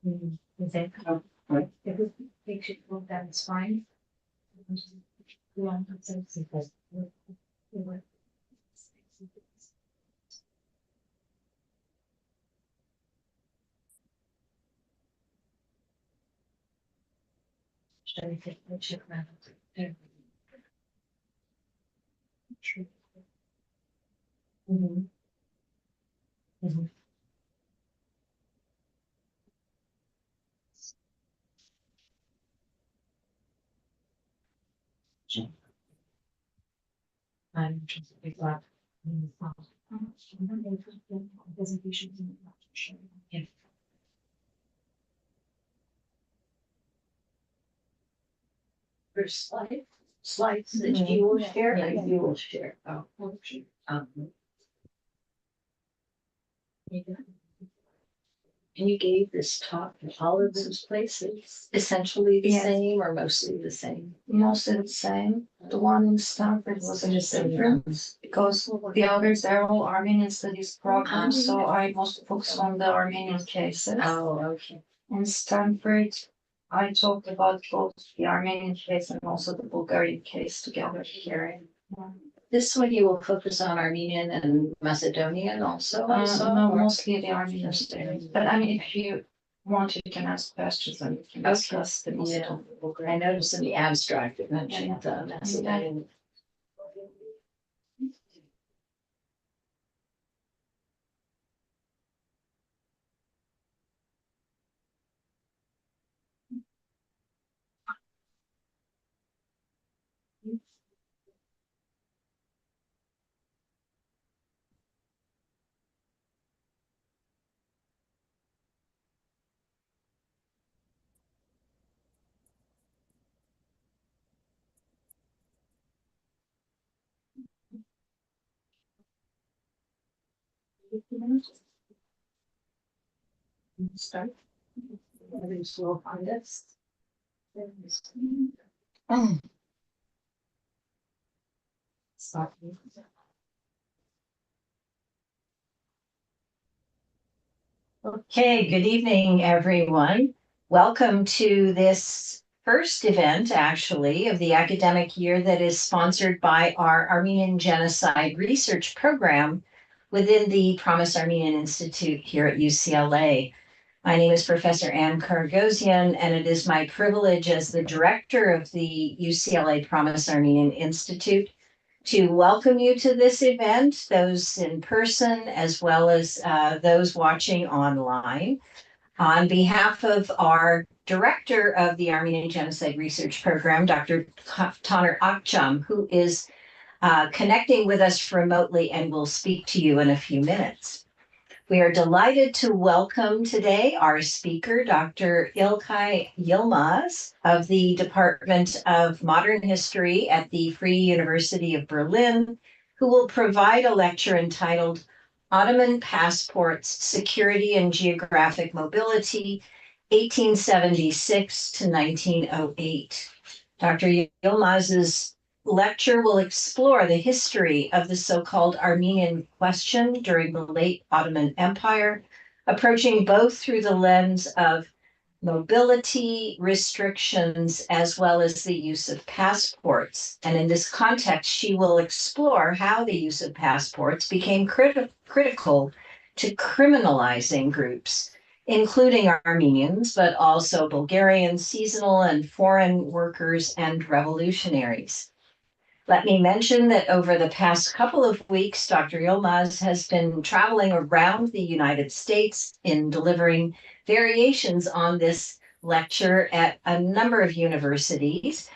Is that right? If we make sure that it's fine. Yeah, that's because should I take the check around there? Mhm. Mhm. I'm just a big lot. Presentations. Yeah. First slide, slides that you will share, and you will share. Oh, okay. And you gave this talk in all of those places, essentially the Yes. same or mostly the same? Mostly the same. The one in Stanford was a difference because the others are all Armenian studies programs, so I mostly focus on the Armenian cases. Oh, okay. In Stanford, I talked about both the Armenian case and also the Bulgarian case together here. This one you will focus on Armenian and Macedonian also? No, mostly the Armenian studies. But I mean, if you want, you can ask questions and we can discuss the Macedonian. I noticed in the abstract it mentioned Macedonian. Start. Very slow on this. Start. Okay, good evening, everyone. Welcome to this first event, actually, of the academic year that is sponsored by our Armenian Genocide Research Program within the Promise Armenian Institute here at UCLA. My name is Professor Ann Karagosian, and it is my privilege as the director of the UCLA Promise Armenian Institute to welcome you to this event, those in person as well as those watching online. On behalf of our director of the Armenian Genocide Research Program, Dr. Taner Akçam, who is connecting with us remotely and will speak to you in a few minutes. We are delighted to welcome today our speaker, Dr. İlkay Yılmaz of the Department of Modern History at the Freie Universität of Berlin, who will provide a lecture entitled Ottoman Passports, Security and Geographic Mobility, 1876 to 1908. Dr. Yılmaz's lecture will explore the history of the so-called Armenian question during the late Ottoman Empire, approaching both through the lens of mobility restrictions as well as the use of passports. And in this context, she will explore how the use of passports became critical to criminalizing groups, including Armenians, but also Bulgarians, seasonal and foreign workers, and revolutionaries. Let me mention that over the past couple of weeks, Dr. Yılmaz has been traveling around the United States in delivering variations on this lecture at a number of universities.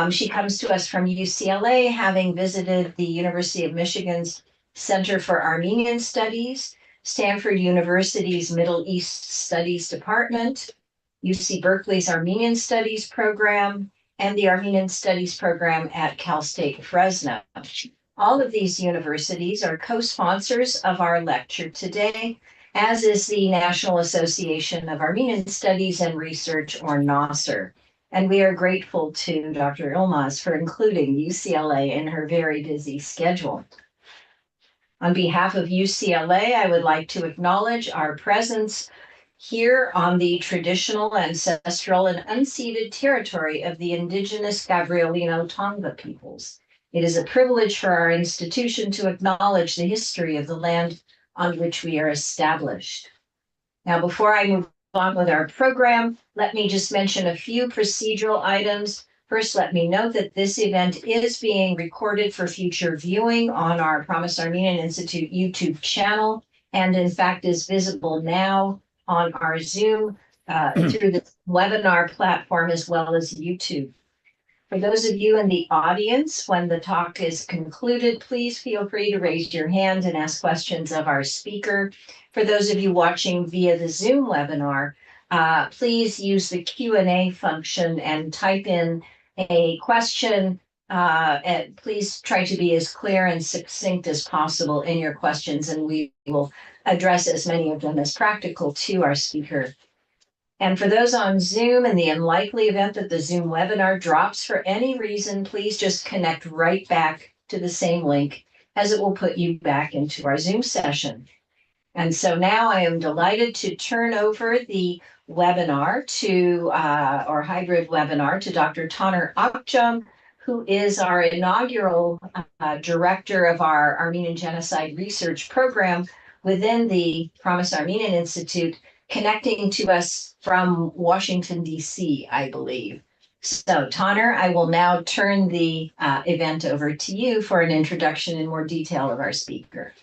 She comes to us from UCLA, having visited the University of Michigan's Center for Armenian Studies, Stanford University's Middle East Studies Department, UC Berkeley's Armenian Studies program, and the Armenian Studies program at Cal State Fresno. All of these universities are co-sponsors of our lecture today, as is the National Association of Armenian Studies and Research, or NASR. And we are grateful to Dr. Yılmaz for including UCLA in her very busy schedule. On behalf of UCLA, I would like to acknowledge our presence here on the traditional, ancestral, and unceded territory of the indigenous Gabrielino Tonga peoples. It is a privilege for our institution to acknowledge the history of the land on which we are established. Now, before I move on with our program, let me just mention a few procedural items. First, let me note that this event is being recorded for future viewing on our Promise Armenian Institute YouTube channel, and in fact is visible now on our Zoom through the webinar platform as well as YouTube. For those of you in the audience, when the talk is concluded, please feel free to raise your hand and ask questions of our speaker. For those of you watching via the Zoom webinar, please use the Q&A function and type in a question. And please try to be as clear and succinct as possible in your questions, and we will address as many of them as practical to our speaker. And for those on Zoom, in the unlikely event that the Zoom webinar drops for any reason, please just connect right back to the same link, as it will put you back into our Zoom session. And so now I am delighted to turn over the webinar to, or hybrid webinar, to Dr. Taner Akçam, who is our inaugural director of our Armenian Genocide Research Program within the Promise Armenian Institute, connecting to us from Washington, D.C., I believe. So, Taner, I will now turn the event over to you for an introduction in more detail of our speaker.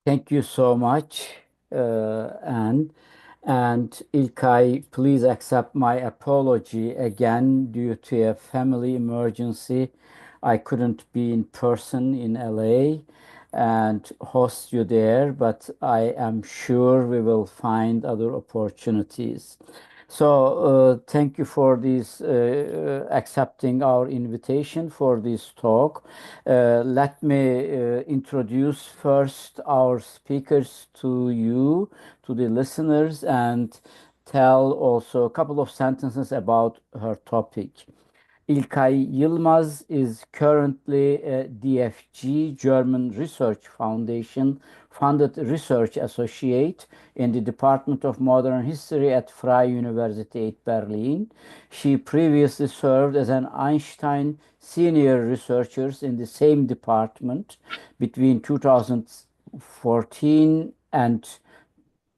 Thank you so much, Anne. And İlkay, please accept my apology again due to a family emergency. I couldn't be in person in LA and host you there, but I am sure we will find other opportunities. So thank you for this accepting our invitation for this talk. Let me introduce first our speakers to you, to the listeners, and tell also a couple of sentences about her topic. İlkay Yılmaz is currently a DFG, German Research Foundation funded research associate in the Department of Modern History at Freie Universität Berlin. She previously served as an Einstein senior researcher in the same department between 2014 and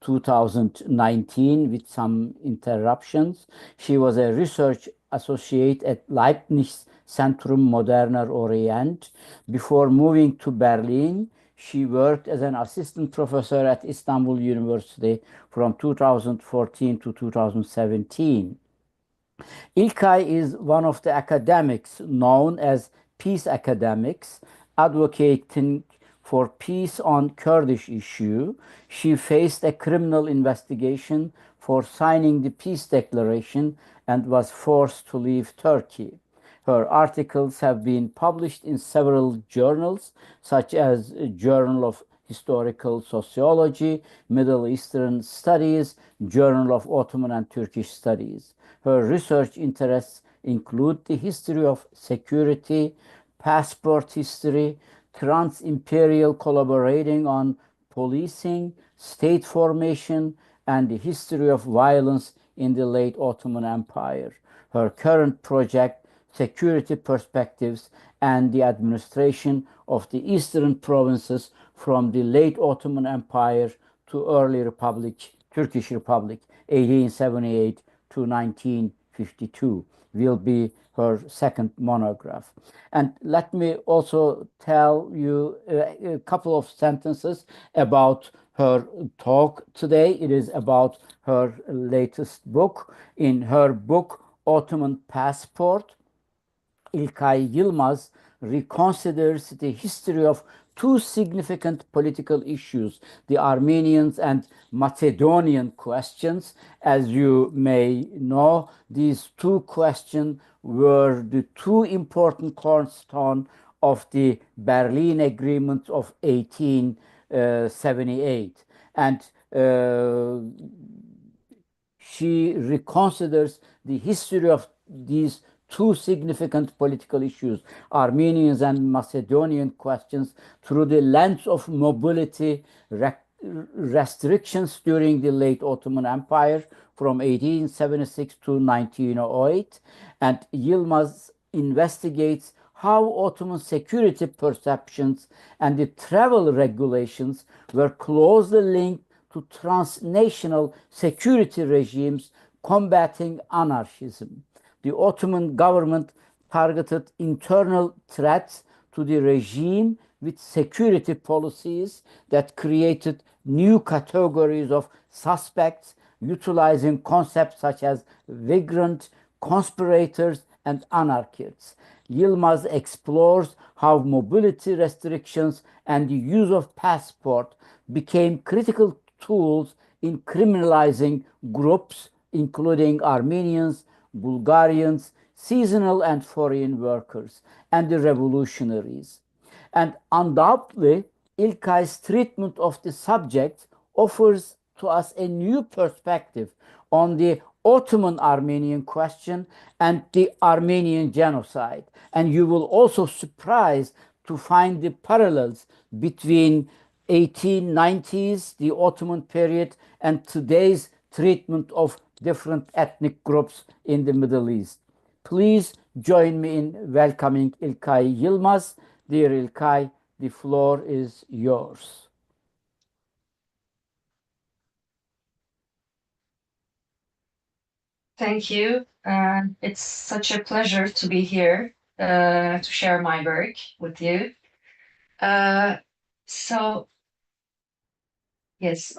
2019 with some interruptions. She was a research associate at Leibniz Zentrum Moderner Orient. Before moving to Berlin, she worked as an assistant professor at Istanbul University from 2014 to 2017. İlkay is one of the academics known as peace academics, advocating for peace on Kurdish issue. She faced a criminal investigation for signing the peace declaration and was forced to leave Turkey. Her articles have been published in several journals, such as Journal of Historical Sociology, Middle Eastern Studies, Journal of Ottoman and Turkish Studies. Her research interests include the history of security, passport history, trans-imperial collaborating on policing, state formation, and the history of violence in the late Ottoman Empire. Her current project, Security Perspectives and the Administration of the Eastern Provinces from the late Ottoman Empire to early Republic, Turkish Republic, 1878 to 1952, will be her second monograph. And let me also tell you a couple of sentences about her talk today. It is about her latest book. In her book, Ottoman Passport, İlkay Yılmaz reconsiders the history of two significant political issues, the Armenians and Macedonian questions. As you may know, these two questions were the two important cornerstones of the Berlin Agreement of 1878. And she reconsiders the history of these two significant political issues, Armenians and Macedonian questions, through the lens of mobility, restrictions during the late Ottoman Empire from 1876 to 1908, and Yılmaz investigates how Ottoman security perceptions and the travel regulations were closely linked to transnational security regimes combating anarchism. The Ottoman government targeted internal threats to the regime with security policies that created new categories of suspects, utilizing concepts such as vagrant, conspirators, and anarchists. Yılmaz explores how mobility restrictions and the use of passport became critical tools in criminalizing groups, including Armenians, Bulgarians, seasonal and foreign workers, and the revolutionaries. And undoubtedly, İlkay's treatment of the subject offers to us a new perspective on the Ottoman Armenian question and the Armenian genocide. And you will also surprise to find the parallels between 1890s, the Ottoman period, and today's treatment of different ethnic groups in the Middle East. Please join me in welcoming İlkay Yılmaz. Dear İlkay, the floor is yours. Thank you. It's such a pleasure to be here to share my work with you. So, yes.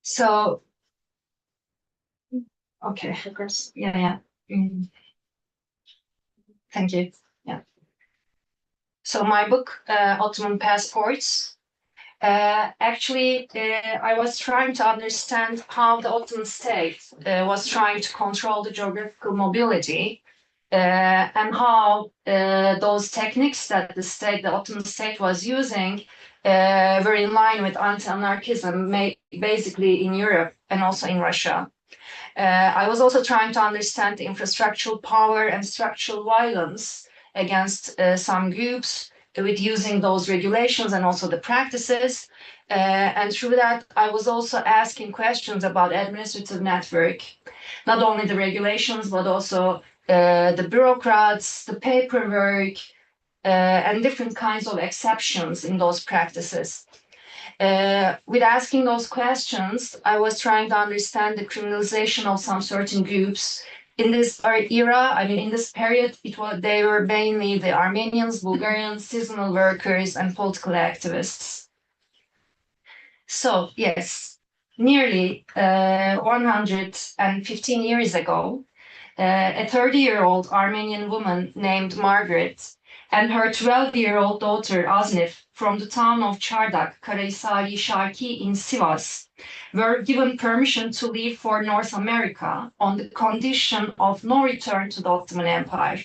So, okay. Yeah. Thank you. Yeah. So my book, Ottoman Passports, actually, I was trying to understand how the Ottoman state was trying to control the geographical mobility and how those techniques that the Ottoman state was using were in line with anti-anarchism, basically in Europe and also in Russia. I was also trying to understand the infrastructural power and structural violence against some groups with using those regulations and also the practices. And through that, I was also asking questions about administrative network, not only the regulations, but also the bureaucrats, the paperwork, and different kinds of exceptions in those practices. With asking those questions, I was trying to understand the criminalization of some certain groups. In this era, I mean, in this period, they were mainly the Armenians, Bulgarians, seasonal workers, and political activists. So, yes, nearly 115 years ago, a 30-year-old Armenian woman named Margaret and her 12-year-old daughter Aznif from the town of Çardak, Karahisari Sharki in Sivas, were given permission to leave for North America on the condition of no return to the Ottoman Empire.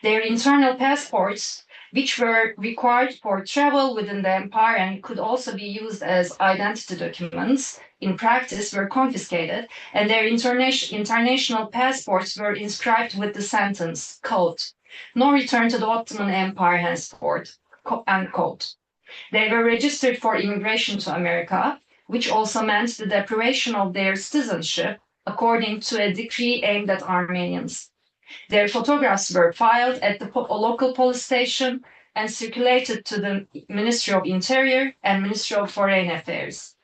Their internal passports, which were required for travel within the empire and could also be used as identity documents, in practice were confiscated, and their international passports were inscribed with the sentence, quote, "No return to the Ottoman Empire henceforth," end quote. They were registered for immigration to America, which also meant the deprivation of their citizenship according to a decree aimed at Armenians. Their photographs were filed at the local police station and circulated to the Ministry of Interior and Ministry of Foreign Affairs.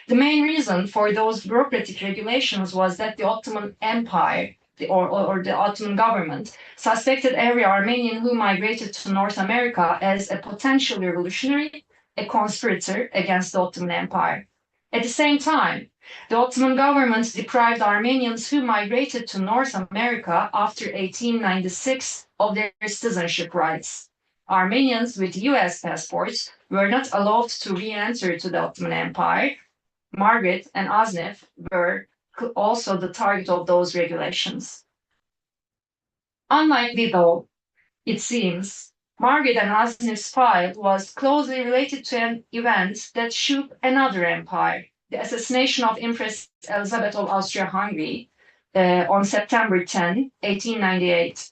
The main reason for those bureaucratic regulations was that the Ottoman Empire or the Ottoman government suspected every Armenian who migrated to North America as a potential revolutionary, a conspirator against the Ottoman Empire. At the same time, the Ottoman government deprived Armenians who migrated to North America after 1896 of their citizenship rights. Armenians with US passports were not allowed to re-enter to the Ottoman Empire. Margaret and Aznef were also the target of those regulations. Unlikely though, it seems, Margaret and Aznef's file was closely related to an event that shook another empire, the assassination of Empress Elizabeth of Austria-Hungary on September 10, 1898.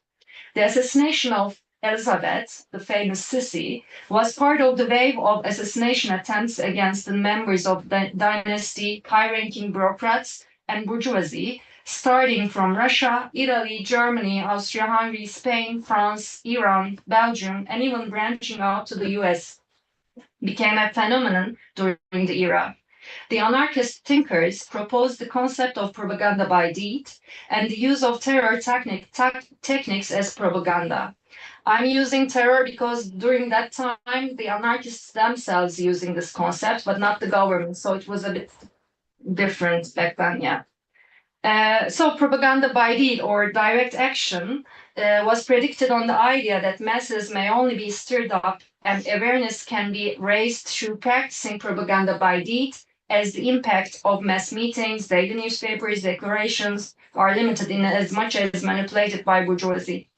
The assassination of Elizabeth, the famous Sissi, was part of the wave of assassination attempts against the members of the dynasty, high-ranking bureaucrats, and bourgeoisie, starting from Russia, Italy, Germany, Austria-Hungary, Spain, France, Iran, Belgium, and even branching out to the US, became a phenomenon during the era. The anarchist thinkers proposed the concept of propaganda by deed and the use of terror techniques as propaganda. I'm using terror because during that time, the anarchists themselves using this concept, but not the government. So it was a bit different back then, yeah. So propaganda by deed or direct action was predicted on the idea that masses may only be stirred up and awareness can be raised through practicing propaganda by deed, as the impact of mass meetings, daily newspapers, declarations are limited in as much as manipulated by bourgeoisie.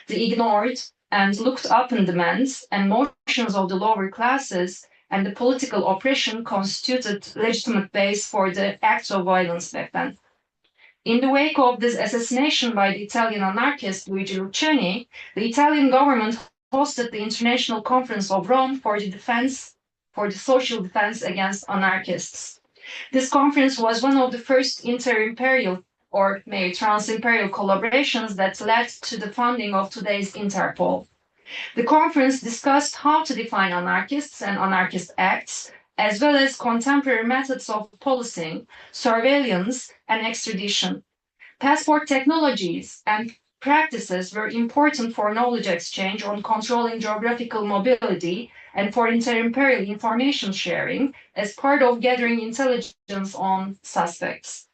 The ignored and looked upon demands and motions of the lower classes and the political oppression constituted legitimate base for the acts of violence back then. In the wake of this assassination by the Italian anarchist Luigi Luciani, the Italian government hosted the International Conference of Rome for the social defense against anarchists. This conference was one of the first inter-imperial or maybe trans-imperial collaborations that led to the founding of today's Interpol. The conference discussed how to define anarchists and anarchist acts, as well as contemporary methods of policing, surveillance, and extradition. Passport technologies and practices were important for knowledge exchange on controlling geographical mobility and for inter-imperial information sharing as part of gathering intelligence on suspects.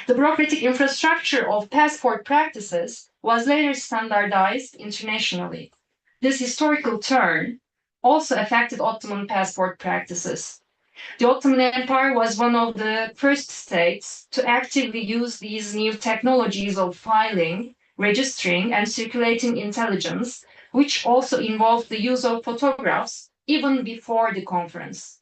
The bureaucratic infrastructure of passport practices was later standardized internationally. This historical turn also affected Ottoman passport practices. The Ottoman Empire was one of the first states to actively use these new technologies of filing, registering, and circulating intelligence, which also involved the use of photographs even before the conference.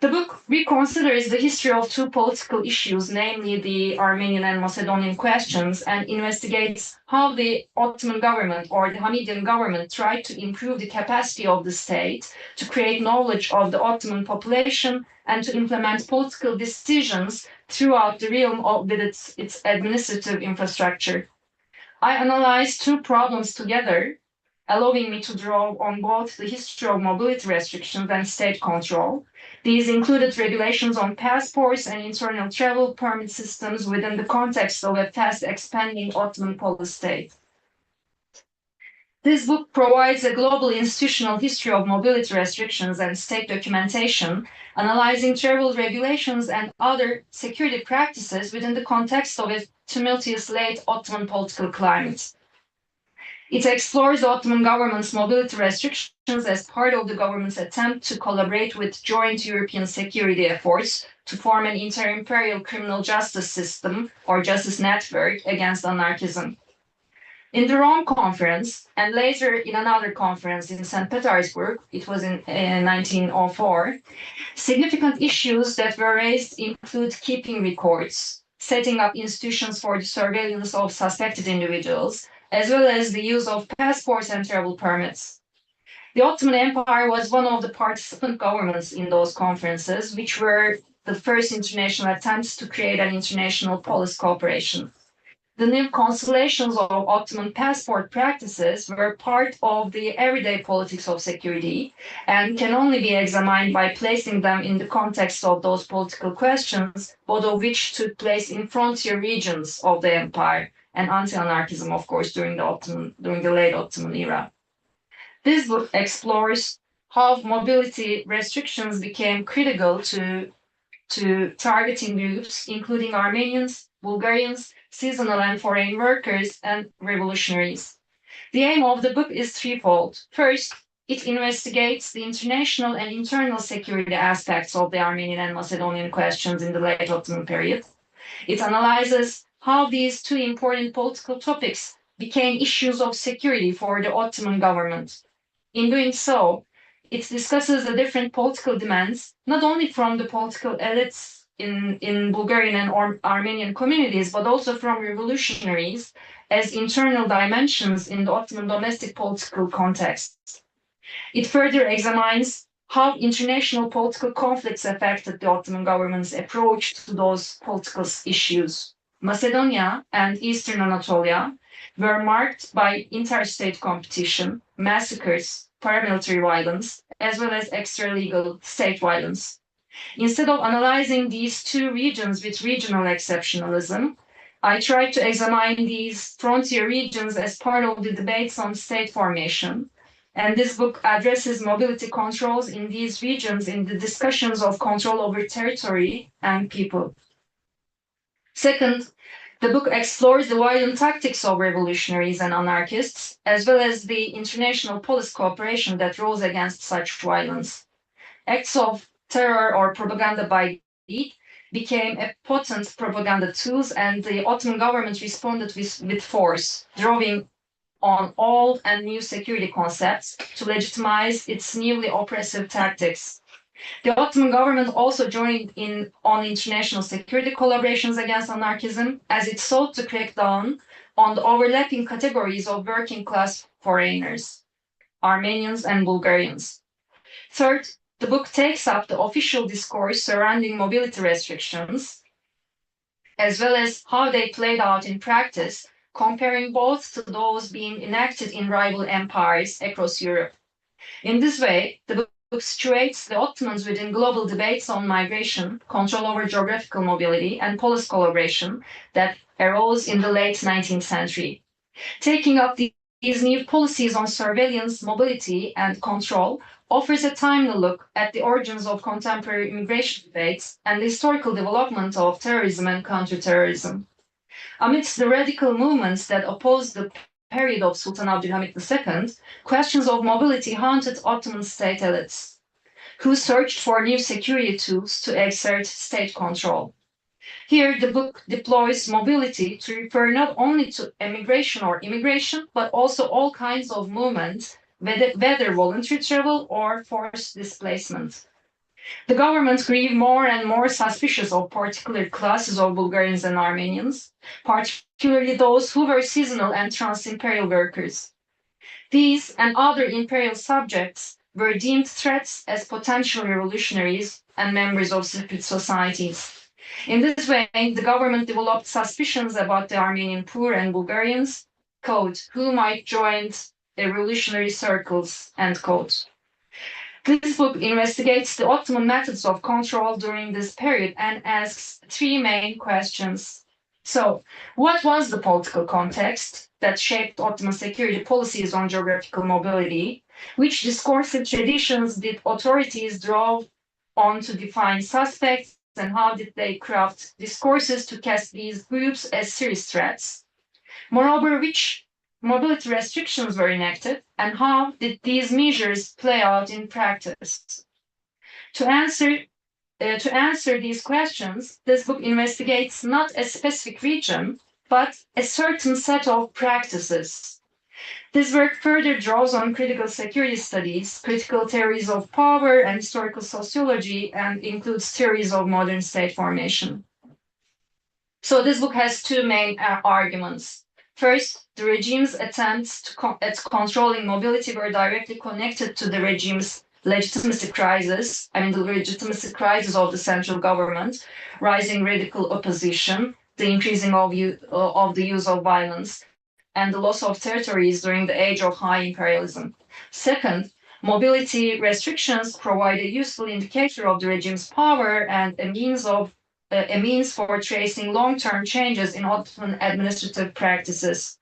The book reconsiders the history of two political issues, namely the Armenian and Macedonian questions, and investigates how the Ottoman government or the Hamidian government tried to improve the capacity of the state to create knowledge of the Ottoman population and to implement political decisions throughout the realm with its administrative infrastructure. I analyzed two problems together, allowing me to draw on both the history of mobility restrictions and state control. These included regulations on passports and internal travel permit systems within the context of a fast expanding Ottoman police state. This book provides a global institutional history of mobility restrictions and state documentation, analyzing travel regulations and other security practices within the context of a tumultuous late Ottoman political climate. It explores the Ottoman government's mobility restrictions as part of the government's attempt to collaborate with joint European security efforts to form an inter-imperial criminal justice system or justice network against anarchism. In the Rome Conference, and later in another conference in St. Petersburg, it was in 1904, significant issues that were raised include keeping records, setting up institutions for the surveillance of suspected individuals, as well as the use of passports and travel permits. The Ottoman Empire was one of the participant governments in those conferences, which were the first international attempts to create an international police cooperation. The new constellations of Ottoman passport practices were part of the everyday politics of security and can only be examined by placing them in the context of those political questions, both of which took place in frontier regions of the empire and anti-anarchism, of course, during the late Ottoman era. This book explores how mobility restrictions became critical to targeting groups, including Armenians, Bulgarians, seasonal and foreign workers, and revolutionaries. The aim of the book is threefold. First, it investigates the international and internal security aspects of the Armenian and Macedonian questions in the late Ottoman period. It analyzes how these two important political topics became issues of security for the Ottoman government. In doing so, it discusses the different political demands, not only from the political elites in Bulgarian and Armenian communities, but also from revolutionaries as internal dimensions in the Ottoman domestic political context. It further examines how international political conflicts affected the Ottoman government's approach to those political issues. Macedonia and Eastern Anatolia were marked by interstate competition, massacres, paramilitary violence, as well as extra-legal state violence. Instead of analyzing these two regions with regional exceptionalism, I tried to examine these frontier regions as part of the debates on state formation. And this book addresses mobility controls in these regions in the discussions of control over territory and people. Second, the book explores the violent tactics of revolutionaries and anarchists, as well as the international police cooperation that rose against such violence. Acts of terror or propaganda by elite became a potent propaganda tools, and the Ottoman government responded with force, drawing on old and new security concepts to legitimize its newly oppressive tactics. The Ottoman government also joined in on international security collaborations against anarchism, as it sought to crack down on the overlapping categories of working class foreigners, Armenians and Bulgarians. Third, the book takes up the official discourse surrounding mobility restrictions, as well as how they played out in practice, comparing both to those being enacted in rival empires across Europe. In this way, the book situates the Ottomans within global debates on migration, control over geographical mobility, and police collaboration that arose in the late 19th century. Taking up these new policies on surveillance, mobility, and control offers a timely look at the origins of contemporary immigration debates and the historical development of terrorism and counterterrorism. Amidst the radical movements that opposed the period of Sultan Abdülhamit II, questions of mobility haunted Ottoman state elites, who searched for new security tools to exert state control. Here, the book deploys mobility to refer not only to emigration or immigration, but also all kinds of movement, whether voluntary travel or forced displacement. The government grew more and more suspicious of particular classes of Bulgarians and Armenians, particularly those who were seasonal and trans-imperial workers. These and other imperial subjects were deemed threats as potential revolutionaries and members of secret societies. In this way, the government developed suspicions about the Armenian poor and Bulgarians, quote, who might join the revolutionary circles, end quote. This book investigates the Ottoman methods of control during this period and asks three main questions. So, what was the political context that shaped Ottoman security policies on geographical mobility? Which discursive traditions did authorities draw on to define suspects, and how did they craft discourses to cast these groups as serious threats? Moreover, which mobility restrictions were enacted, and how did these measures play out in practice? To answer these questions, this book investigates not a specific region, but a certain set of practices. This work further draws on critical security studies, critical theories of power, and historical sociology, and includes theories of modern state formation. So this book has two main arguments. First, the regime's attempts at controlling mobility were directly connected to the regime's legitimacy crisis, the legitimacy crisis of the central government, rising radical opposition, the increasing of the use of violence, and the loss of territories during the age of high imperialism. Second, mobility restrictions provide a useful indicator of the regime's power and a means for tracing long-term changes in Ottoman administrative practices.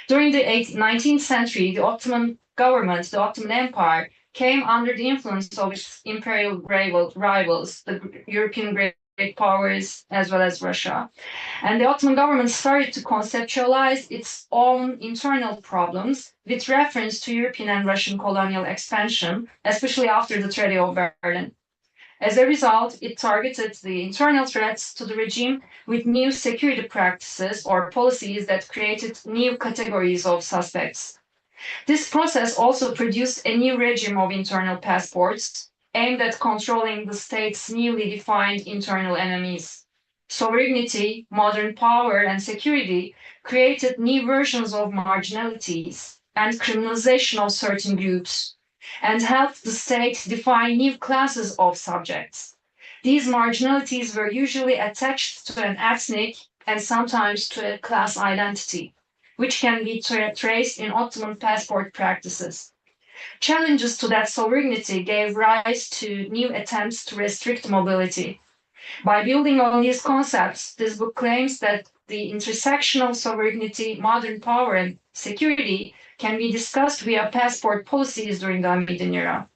During the 19th century, the Ottoman government, the Ottoman Empire, came under the influence of its imperial rivals, the European great powers, as well as Russia. And the Ottoman government started to conceptualize its own internal problems with reference to European and Russian colonial expansion, especially after the Treaty of Berlin. As a result, it targeted the internal threats to the regime with new security practices or policies that created new categories of suspects. This process also produced a new regime of internal passports, aimed at controlling the state's newly defined internal enemies. Sovereignty, modern power, and security created new versions of marginalities and criminalization of certain groups, and helped the state define new classes of subjects. These marginalities were usually attached to an ethnic and sometimes to a class identity, which can be traced in Ottoman passport practices. Challenges to that sovereignty gave rise to new attempts to restrict mobility. By building on these concepts, this book claims that the intersection of sovereignty, modern power, and security can be discussed via passport policies during the Hamidian era.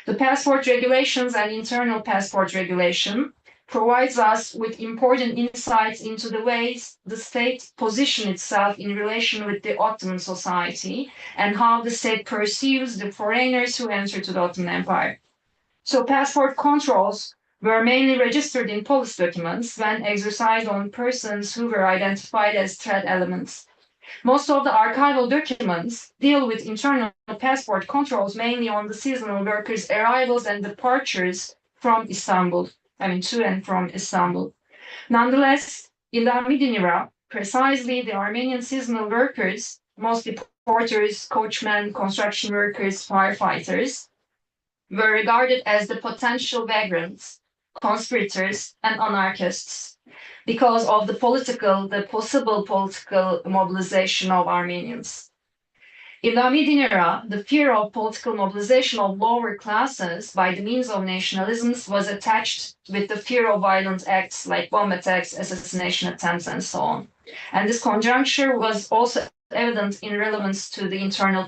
The passport regulations and internal passport regulation provides us with important insights into the ways the state positioned itself in relation with the Ottoman society and how the state perceives the foreigners who enter to the Ottoman Empire. So passport controls were mainly registered in police documents when exercised on persons who were identified as threat elements. Most of the archival documents deal with internal passport controls mainly on the seasonal workers' arrivals and departures from Istanbul, to and from Istanbul. Nonetheless, in the Hamidian era, precisely the Armenian seasonal workers, mostly porters, coachmen, construction workers, firefighters, were regarded as the potential vagrants, conspirators, and anarchists because of the possible political mobilization of Armenians. In the Hamidian era, the fear of political mobilization of lower classes by the means of nationalisms was attached with the fear of violent acts like bomb attacks, assassination attempts, and so on. And this conjuncture was also evident in relevance to the internal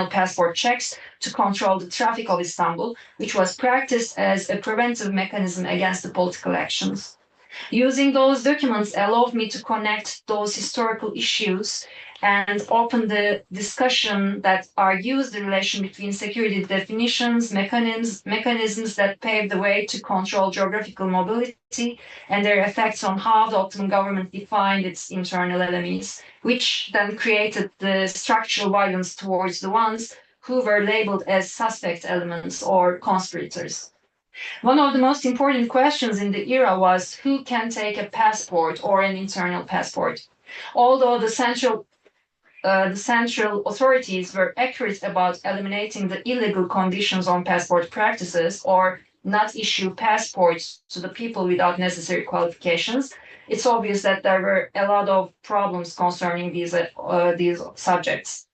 passport checks to control the traffic of Istanbul, which was practiced as a preventive mechanism against the political actions. Using those documents allowed me to connect those historical issues and open the discussion that argues the relation between security definitions, mechanisms that paved the way to control geographical mobility, and their effects on how the Ottoman government defined its internal enemies, which then created the structural violence towards the ones who were labeled as suspect elements or conspirators. One of the most important questions in the era was who can take a passport or an internal passport. Although the central authorities were accurate about eliminating the illegal conditions on passport practices or not issue passports to the people without necessary qualifications, it's obvious that there were a lot of problems concerning these subjects.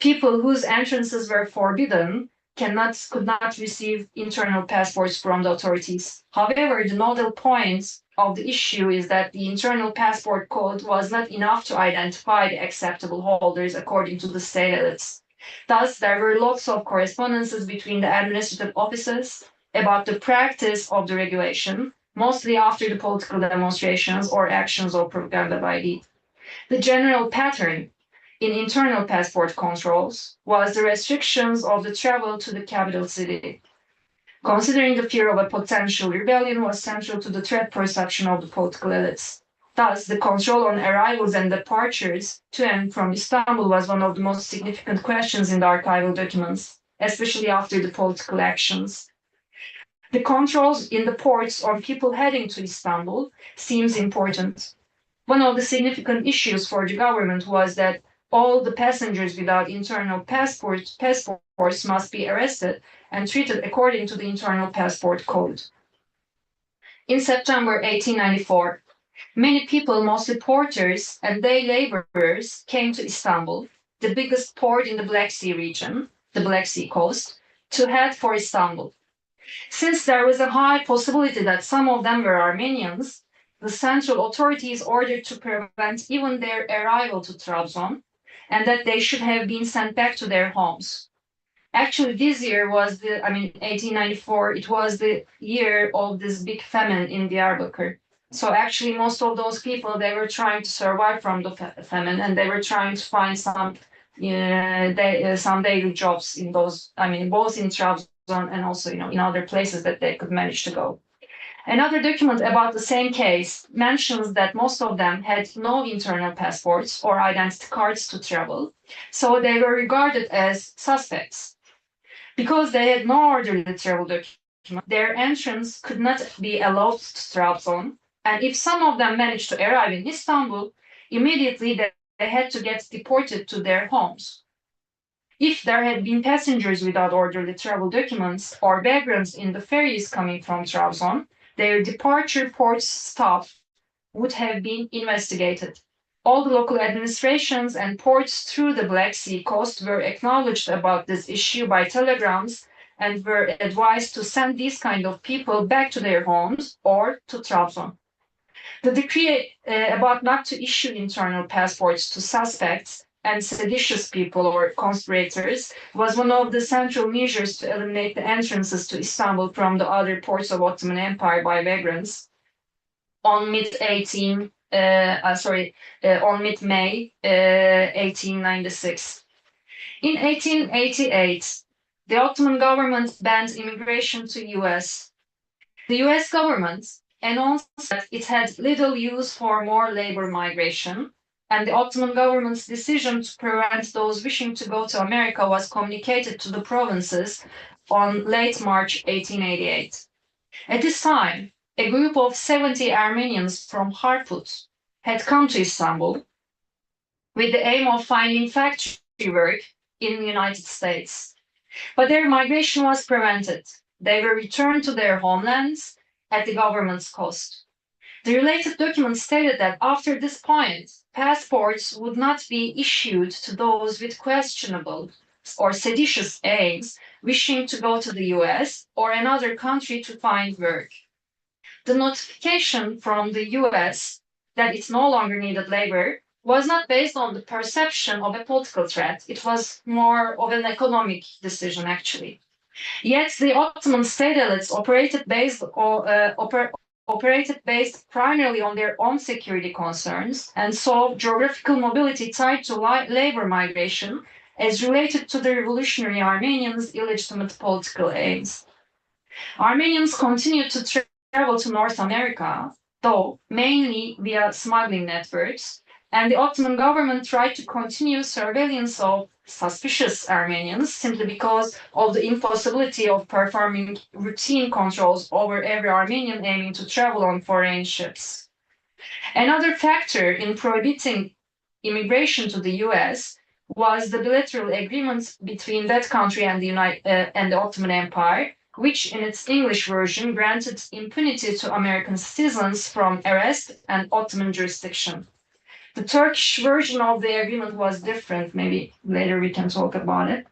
People whose entrances were forbidden could not receive internal passports from the authorities. However, the nodal point of the issue is that the internal passport code was not enough to identify the acceptable holders according to the state elites. Thus, there were lots of correspondences between the administrative offices about the practice of the regulation, mostly after the political demonstrations or actions of propaganda by the general pattern in internal passport controls was the restrictions of the travel to the capital city. Considering the fear of a potential rebellion was central to the threat perception of the political elites. Thus, the control on arrivals and departures to and from Istanbul was one of the most significant questions in the archival documents, especially after the political actions. The controls in the ports on people heading to Istanbul seems important. One of the significant issues for the government was that all the passengers without internal passports must be arrested and treated according to the internal passport code. In September 1894, many people, mostly porters and day laborers, came to Istanbul, the biggest port in the Black Sea region, the Black Sea coast, to head for Istanbul. Since there was a high possibility that some of them were Armenians, the central authorities ordered to prevent even their arrival to Trabzon, and that they should have been sent back to their homes. Actually, this year was 1894, it was the year of this big famine in Diyarbakir. So actually, most of those people, they were trying to survive from the famine, and they were trying to find some daily jobs in those, both in Trabzon and also, in other places that they could manage to go. Another document about the same case mentions that most of them had no internal passports or identity cards to travel, so they were regarded as suspects. Because they had no orderly travel document, their entrance could not be allowed to Trabzon, and if some of them managed to arrive in Istanbul, immediately they had to get deported to their homes. If there had been passengers without orderly travel documents or vagrants in the ferries coming from Trabzon, their departure port staff would have been investigated. All the local administrations and ports through the Black Sea coast were acknowledged about this issue by telegrams and were advised to send these kind of people back to their homes or to Trabzon. The decree about not to issue internal passports to suspects and seditious people or conspirators was one of the central measures to eliminate the entrances to Istanbul from the other ports of Ottoman Empire by vagrants on mid-May 1896. In 1888, the Ottoman government banned immigration to US. The US government announced that it had little use for more labor migration, and the Ottoman government's decision to prevent those wishing to go to America was communicated to the provinces on late March 1888. At this time, a group of 70 Armenians from Harput had come to Istanbul with the aim of finding factory work in the United States. But their migration was prevented. They were returned to their homelands at the government's cost. The related document stated that after this point, passports would not be issued to those with questionable or seditious aims wishing to go to the US or another country to find work. The notification from the US that it no longer needed labor was not based on the perception of a political threat. It was more of an economic decision, actually. Yet the Ottoman state elites operated based primarily on their own security concerns and saw geographical mobility tied to labor migration as related to the revolutionary Armenians' illegitimate political aims. Armenians continued to travel to North America, though mainly via smuggling networks, and the Ottoman government tried to continue surveillance of suspicious Armenians simply because of the impossibility of performing routine controls over every Armenian aiming to travel on foreign ships. Another factor in prohibiting immigration to the US was the bilateral agreement between that country and the Ottoman Empire, which in its English version granted impunity to American citizens from arrest and Ottoman jurisdiction. The Turkish version of the agreement was different. Maybe later we can talk about it.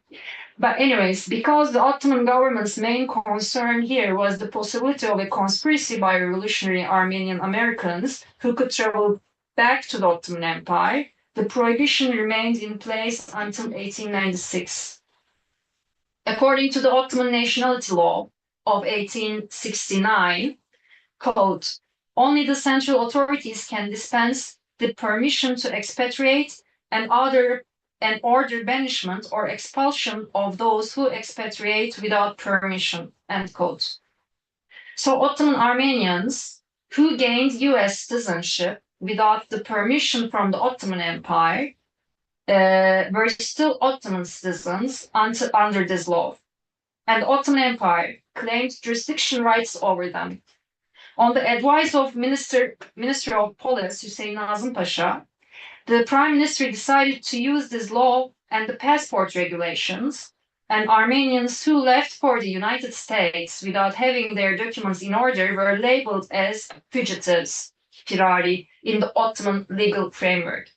But anyways, because the Ottoman government's main concern here was the possibility of a conspiracy by revolutionary Armenian Americans who could travel back to the Ottoman Empire, the prohibition remained in place until 1896. According to the Ottoman nationality law of 1869, quote, only the central authorities can dispense the permission to expatriate and order banishment or expulsion of those who expatriate without permission, end quote. So Ottoman Armenians who gained US citizenship without the permission from the Ottoman Empire were still Ottoman citizens under this law. And the Ottoman Empire claimed jurisdiction rights over them. On the advice of Minister of Police Hüseyin Nazım Pasha, the Prime Minister decided to use this law and the passport regulations, and Armenians who left for the United States without having their documents in order were labeled as fugitives, firari, in the Ottoman legal framework.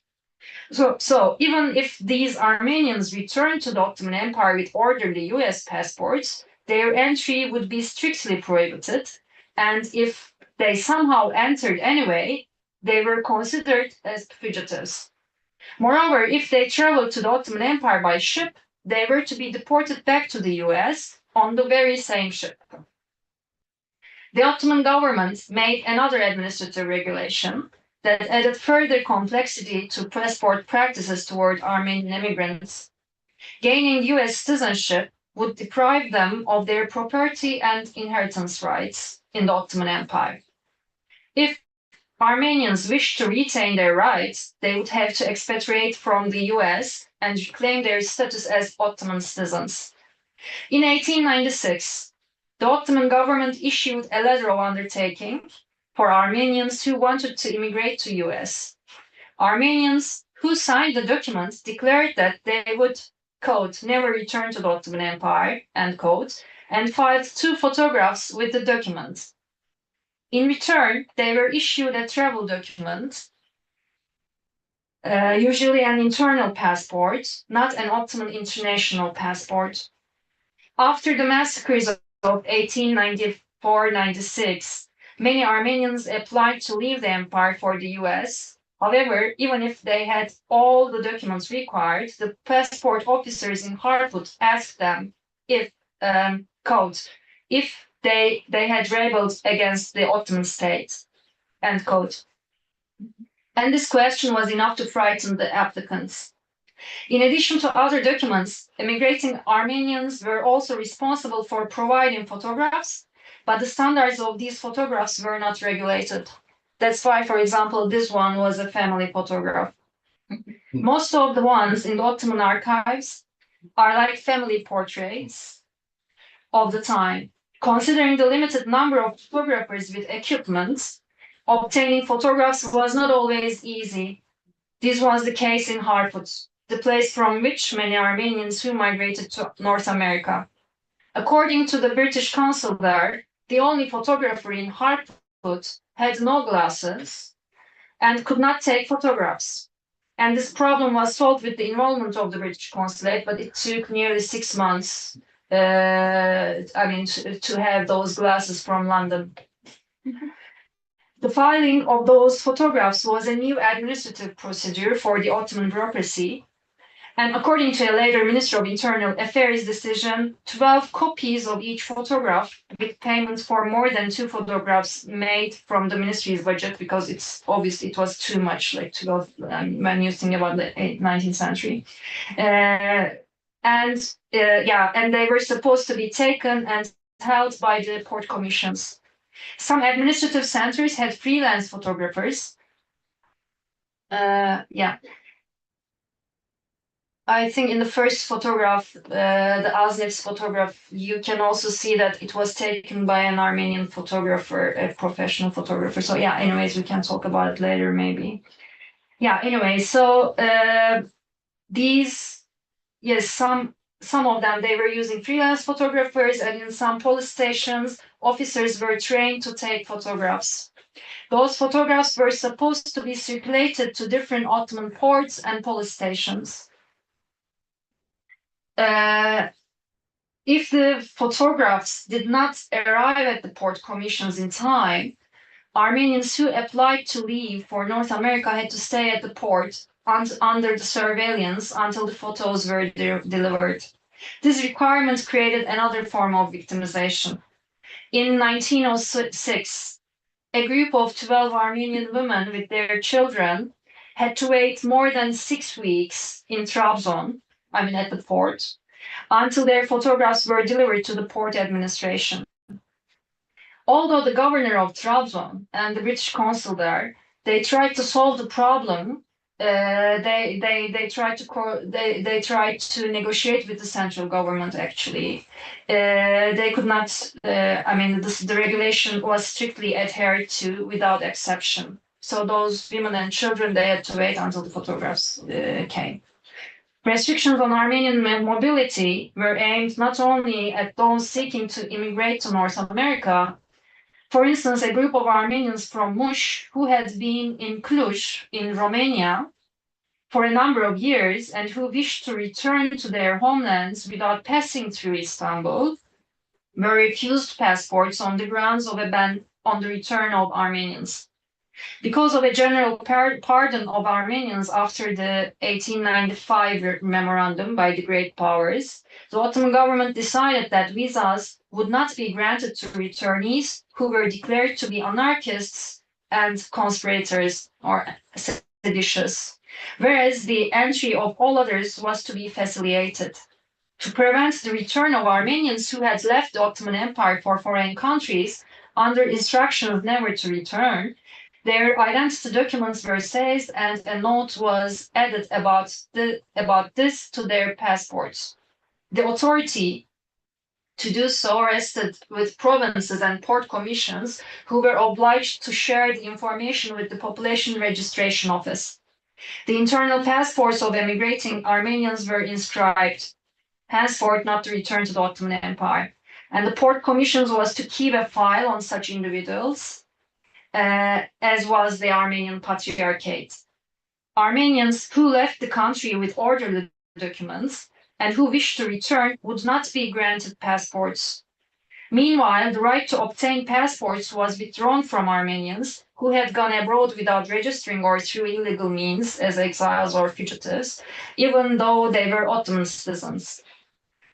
So even if these Armenians returned to the Ottoman Empire with orderly US passports, their entry would be strictly prohibited, and if they somehow entered anyway, they were considered as fugitives. Moreover, if they traveled to the Ottoman Empire by ship, they were to be deported back to the US on the very same ship. The Ottoman government made another administrative regulation that added further complexity to passport practices toward Armenian immigrants. Gaining US citizenship would deprive them of their property and inheritance rights in the Ottoman Empire. If Armenians wished to retain their rights, they would have to expatriate from the US and reclaim their status as Ottoman citizens. In 1896, the Ottoman government issued a letter of undertaking for Armenians who wanted to immigrate to US. Armenians who signed the document declared that they would, quote, never return to the Ottoman Empire, end quote, and filed 2 photographs with the document. In return, they were issued a travel document, usually an internal passport, not an Ottoman international passport. After the massacres of 1894-96, many Armenians applied to leave the empire for the US. However, even if they had all the documents required, the passport officers in Harput asked them if, quote, if they had rebelled against the Ottoman state, end quote. And this question was enough to frighten the applicants. In addition to other documents, immigrating Armenians were also responsible for providing photographs, but the standards of these photographs were not regulated. That's why, for example, this one was a family photograph. Most of the ones in the Ottoman archives are like family portraits of the time. Considering the limited number of photographers with equipment, obtaining photographs was not always easy. This was the case in Harput, the place from which many Armenians who migrated to North America. According to the British consul there, the only photographer in Harput had no glasses and could not take photographs. And this problem was solved with the involvement of the British consulate, but it took nearly 6 months to have those glasses from London. The filing of those photographs was a new administrative procedure for the Ottoman bureaucracy. And according to a later Minister of Internal Affairs decision, 12 copies of each photograph with payment for more than 2 photographs made from the ministry's budget, because it's obviously it was too much, like 12 when you think about the 19th century. And they were supposed to be taken and held by the port commissions. Some administrative centers had freelance photographers. I think in the first photograph, the Aznev's photograph, you can also see that it was taken by an Armenian photographer, a professional photographer. So yeah, anyways, we can talk about it later maybe. Yeah, anyway, so some of them, they were using freelance photographers, and in some police stations, officers were trained to take photographs. Those photographs were supposed to be circulated to different Ottoman ports and police stations. If the photographs did not arrive at the port commissions in time, Armenians who applied to leave for North America had to stay at the port under the surveillance until the photos were delivered. This requirement created another form of victimization. In 1906, a group of 12 Armenian women with their children had to wait more than 6 weeks in Trabzon, at the port, until their photographs were delivered to the port administration. Although the governor of Trabzon and the British consul there, they tried to solve the problem. They tried to negotiate with the central government. Actually, they could not. The regulation was strictly adhered to without exception. So those women and children, they had to wait until the photographs came. Restrictions on Armenian mobility were aimed not only at those seeking to immigrate to North America. For instance, a group of Armenians from Mush who had been in Cluj in Romania for a number of years and who wished to return to their homelands without passing through Istanbul were refused passports on the grounds of a ban on the return of Armenians. Because of a general pardon of Armenians after the 1895 memorandum by the Great Powers, the Ottoman government decided that visas would not be granted to returnees who were declared to be anarchists and conspirators or seditious, whereas the entry of all others was to be facilitated. To prevent the return of Armenians who had left the Ottoman Empire for foreign countries under instructions never to return, their identity documents were seized and a note was added about this to their passports. The authority to do so rested with provinces and port commissions who were obliged to share the information with the Population Registration Office. The internal passports of emigrating Armenians were inscribed, henceforth not to return to the Ottoman Empire. And the port commissions was to keep a file on such individuals, as was the Armenian Patriarchate. Armenians who left the country with orderly documents and who wished to return would not be granted passports. Meanwhile, the right to obtain passports was withdrawn from Armenians who had gone abroad without registering or through illegal means as exiles or fugitives, even though they were Ottoman citizens.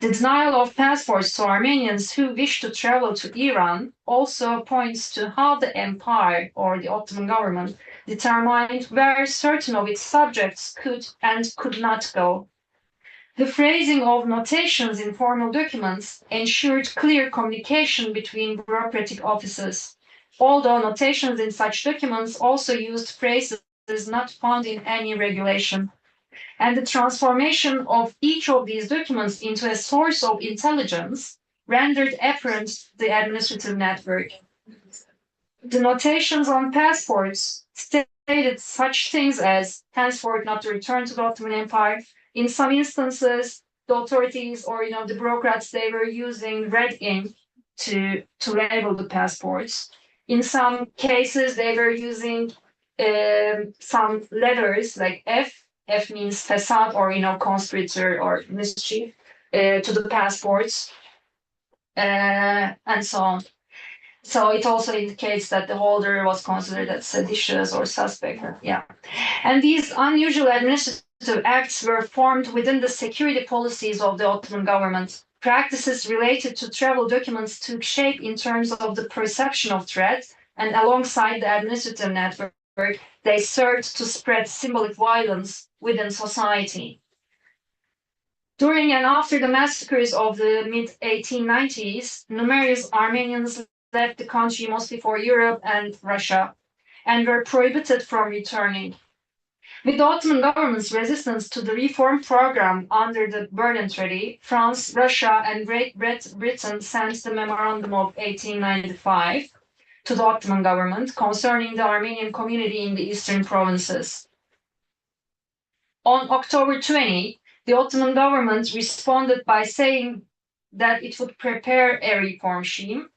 The denial of passports to Armenians who wished to travel to Iran also points to how the empire or the Ottoman government determined where certain of its subjects could and could not go. The phrasing of notations in formal documents ensured clear communication between bureaucratic offices, although notations in such documents also used phrases not found in any regulation. And the transformation of each of these documents into a source of intelligence rendered apparent the administrative network. The notations on passports stated such things as henceforth not to return to the Ottoman Empire. In some instances, the authorities or the bureaucrats, they were using red ink to label the passports. In some cases, they were using some letters like F. F means facade or conspirator or mischief to the passports, and so on. So it also indicates that the holder was considered as seditious or suspect. Yeah. And these unusual administrative acts were formed within the security policies of the Ottoman government. Practices related to travel documents took shape in terms of the perception of threat, and alongside the administrative network, they served to spread symbolic violence within society. During and after the massacres of the mid-1890s, numerous Armenians left the country mostly for Europe and Russia, and were prohibited from returning. With the Ottoman government's resistance to the reform program under the Berlin Treaty, France, Russia, and Great Britain sent the Memorandum of 1895 to the Ottoman government concerning the Armenian community in the eastern provinces. On October 20, the Ottoman government responded by saying that it would prepare a reform scheme.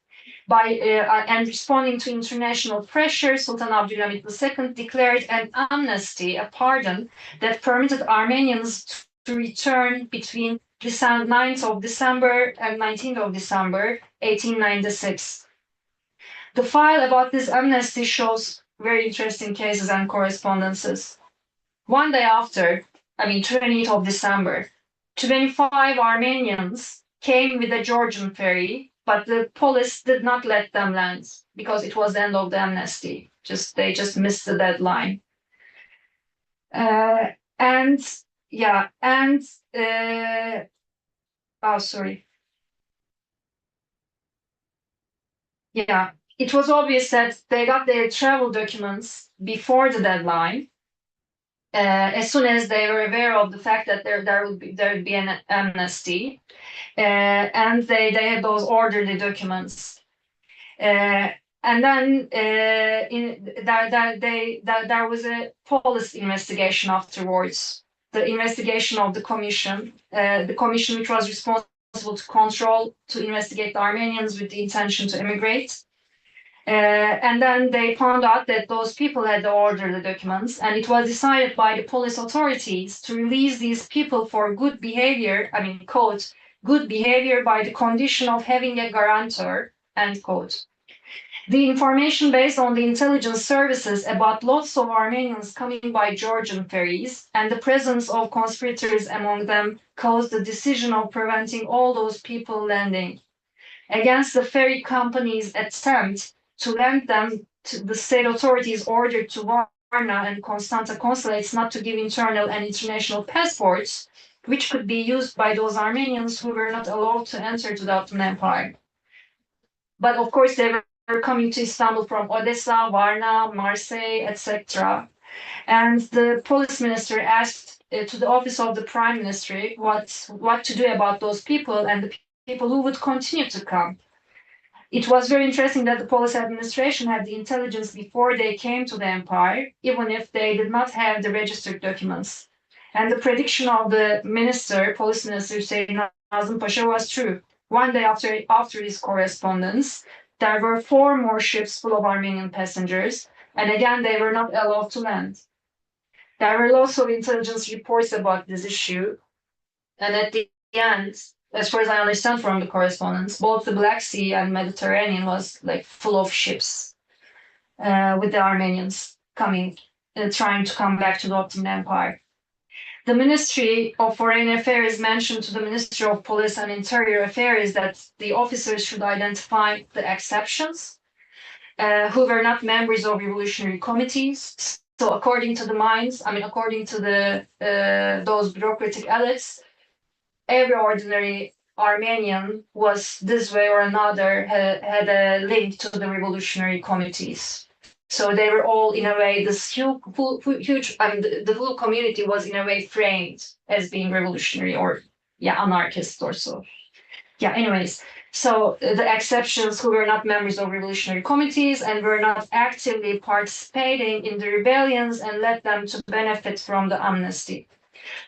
And responding to international pressure, Sultan Abdülhamit II declared an amnesty, a pardon, that permitted Armenians to return between 9th of December and 19th of December, 1896. The file about this amnesty shows very interesting cases and correspondences. One day after, 20th of December, 25 Armenians came with a Georgian ferry, but the police did not let them land because it was the end of the amnesty. They just missed the deadline. It was obvious that they got their travel documents before the deadline. As soon as they were aware of the fact that there would be an amnesty, and they had those orderly documents. And then there was a police investigation afterwards. The investigation of the commission which was responsible to investigate the Armenians with the intention to immigrate. And then they found out that those people had ordered the documents, and it was decided by the police authorities to release these people for good behavior, quote, good behavior by the condition of having a guarantor, end quote. The information based on the intelligence services about lots of Armenians coming by Georgian ferries and the presence of conspirators among them caused the decision of preventing all those people landing. Against the ferry company's attempt to lend them, to the state authorities ordered to Varna and Constanta consulates not to give internal and international passports, which could be used by those Armenians who were not allowed to enter to the Ottoman Empire. But of course, they were coming to Istanbul from Odessa, Varna, Marseille, etc. And the police minister asked to the office of the prime minister what to do about those people, and the people who would continue to come. It was very interesting that the police administration had the intelligence before they came to the empire, even if they did not have the registered documents. And the prediction of the minister, police minister Hüseyin Nazım Pasha, was true. One day after his correspondence, there were 4 more ships full of Armenian passengers, and again they were not allowed to land. There were lots of intelligence reports about this issue, and at the end, as far as I understand from the correspondence, both the Black Sea and Mediterranean was like full of ships with the Armenians coming, trying to come back to the Ottoman Empire. The Ministry of Foreign Affairs mentioned to the Ministry of Police and Interior Affairs that the officers should identify the exceptions who were not members of revolutionary committees. So according to the according to the those bureaucratic elites, every ordinary Armenian was this way or another had a link to the revolutionary committees. So they were all in a way this huge, the whole community was in a way framed as being revolutionary or anarchist or so. Anyways, so the exceptions who were not members of revolutionary committees and were not actively participating in the rebellions and led them to benefit from the amnesty.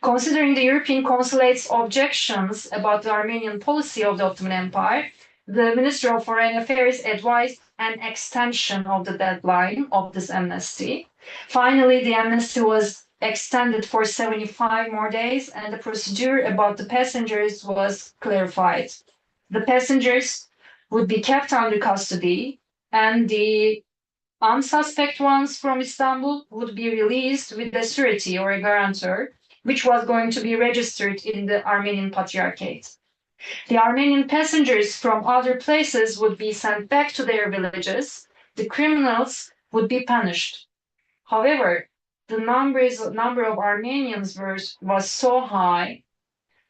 Considering the European consulate's objections about the Armenian policy of the Ottoman Empire, the Minister of Foreign Affairs advised an extension of the deadline of this amnesty. Finally, the amnesty was extended for 75 more days, and the procedure about the passengers was clarified. The passengers would be kept under custody, and the unsuspect ones from Istanbul would be released with a surety or a guarantor, which was going to be registered in the Armenian Patriarchate. The Armenian passengers from other places would be sent back to their villages. The criminals would be punished. However, the number of Armenians was so high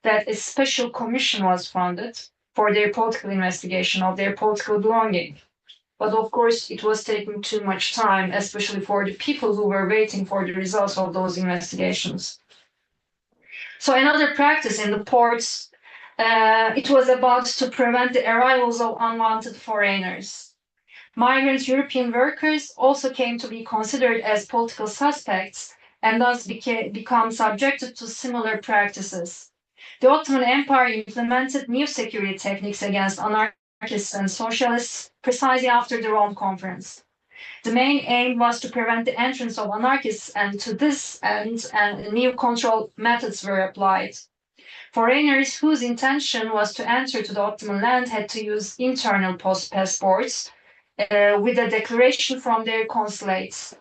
that a special commission was founded for their political investigation of their political belonging. But of course, it was taking too much time, especially for the people who were waiting for the results of those investigations. So another practice in the ports, it was about to prevent the arrivals of unwanted foreigners. Migrant European workers also came to be considered as political suspects and thus become subjected to similar practices. The Ottoman Empire implemented new security techniques against anarchists and socialists precisely after the Rome Conference. The main aim was to prevent the entrance of anarchists, and to this end, new control methods were applied. Foreigners whose intention was to enter to the Ottoman land had to use internal passports with a declaration from their consulates.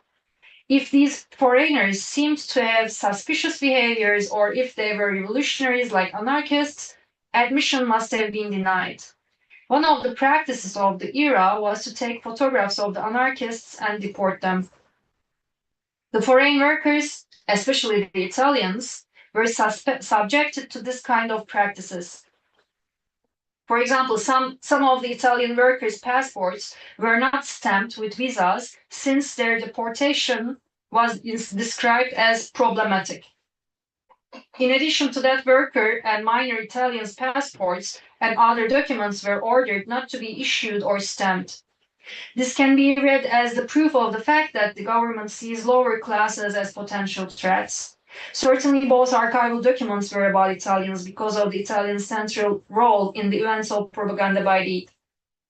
If these foreigners seemed to have suspicious behaviors or if they were revolutionaries like anarchists, admission must have been denied. One of the practices of the era was to take photographs of the anarchists and deport them. The foreign workers, especially the Italians, were subjected to this kind of practices. For example, some of the Italian workers' passports were not stamped with visas since their deportation was described as problematic. In addition to that, worker and minor Italians' passports and other documents were ordered not to be issued or stamped. This can be read as the proof of the fact that the government sees lower classes as potential threats. Certainly, both archival documents were about Italians because of the Italian central role in the events of propaganda by the.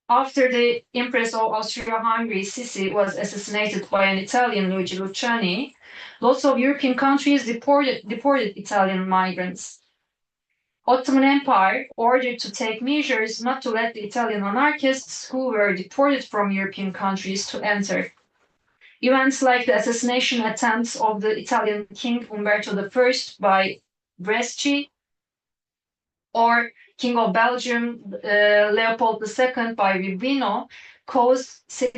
After the Empress of Austria-Hungary, Sissi, was assassinated by an Italian, Luigi Luciani, lots of European countries deported Italian migrants. Ottoman Empire ordered to take measures not to let the Italian anarchists who were deported from European countries to enter. Events like the assassination attempts of the Italian King Umberto I by Bresci, or King of Belgium Leopold II by Urbino, caused the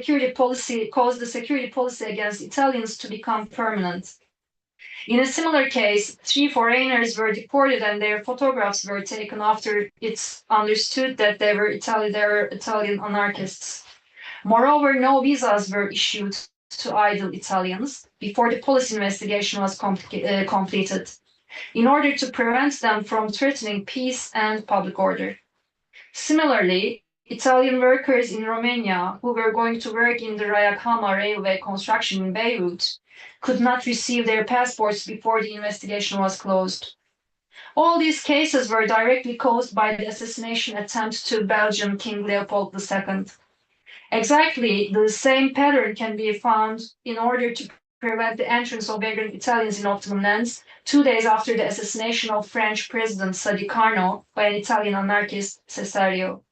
security policy against Italians to become permanent. In a similar case, 3 foreigners were deported and their photographs were taken after it's understood that they were Italian anarchists. Moreover, no visas were issued to idle Italians before the police investigation was completed, in order to prevent them from threatening peace and public order. Similarly, Italian workers in Romania who were going to work in the Rayakama railway construction in Beirut could not receive their passports before the investigation was closed. All these cases were directly caused by the assassination attempt to Belgian King Leopold II. Exactly the same pattern can be found in order to prevent the entrance of vagrant Italians in Ottoman lands 2 days after the assassination of French President Sadi Carnot by an Italian anarchist, Cesario.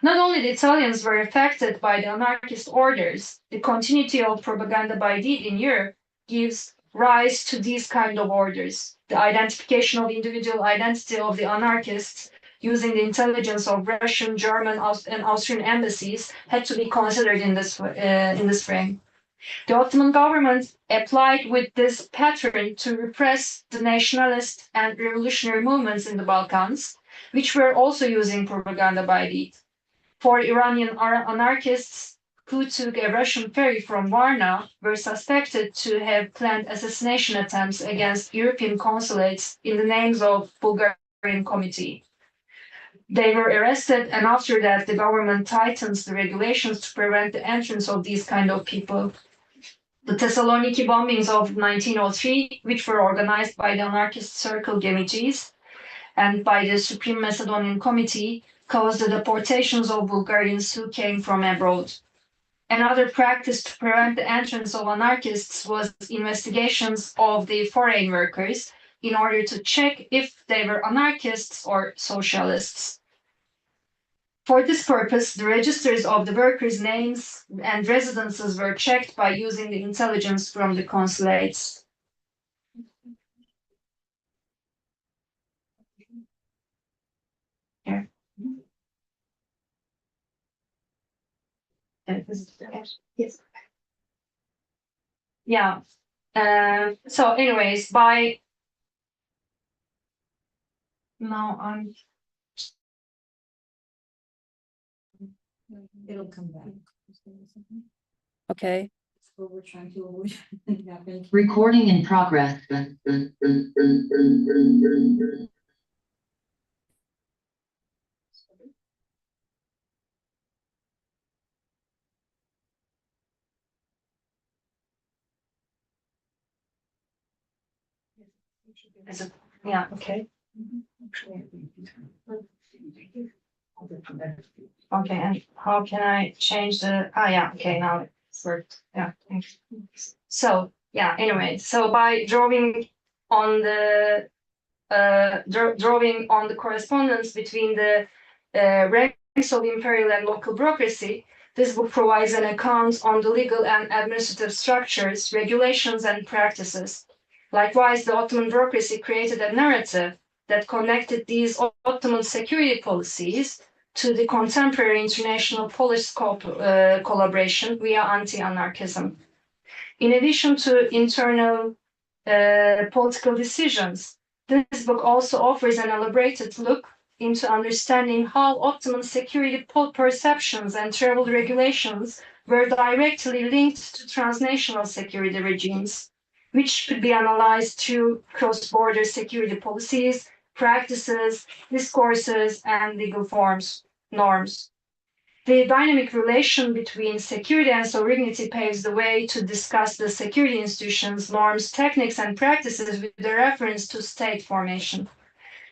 Not only the Italians were affected by the anarchist orders, the continuity of propaganda by deed in Europe gives rise to these kind of orders. The identification of individual identity of the anarchists using the intelligence of Russian, German, and Austrian embassies had to be considered in this frame. The Ottoman government applied with this pattern to repress the nationalist and revolutionary movements in the Balkans, which were also using propaganda by deed. For Iranian anarchists who took a Russian ferry from Varna were suspected to have planned assassination attempts against European consulates in the names of Bulgarian committee. They were arrested, and after that, the government tightens the regulations to prevent the entrance of these kind of people. The Thessaloniki bombings of 1903, which were organized by the anarchist circle Gemici's and by the Supreme Macedonian Committee, caused the deportations of Bulgarians who came from abroad. Another practice to prevent the entrance of anarchists was investigations of the foreign workers in order to check if they were anarchists or socialists. For this purpose, the registers of the workers' names and residences were checked by using the intelligence from the consulates. Here. Yes. Yeah. So anyways, now I'm It'll come back. Okay. So we're trying to avoid happening. Recording in progress. yeah, okay. Okay, and how can I change the, yeah, okay, now it's worked. Yeah, thanks. So, yeah, anyway, so by drawing on the correspondence between the ranks of imperial and local bureaucracy, this book provides an account on the legal and administrative structures, regulations, and practices. Likewise, the Ottoman bureaucracy created a narrative that connected these Ottoman security policies to the contemporary international police collaboration via anti-anarchism. In addition to internal political decisions, this book also offers an elaborated look into understanding how Ottoman security perceptions and travel regulations were directly linked to transnational security regimes, which could be analyzed through cross-border security policies, practices, discourses, and legal norms. The dynamic relation between security and sovereignty paves the way to discuss the security institutions, norms, techniques, and practices with a reference to state formation.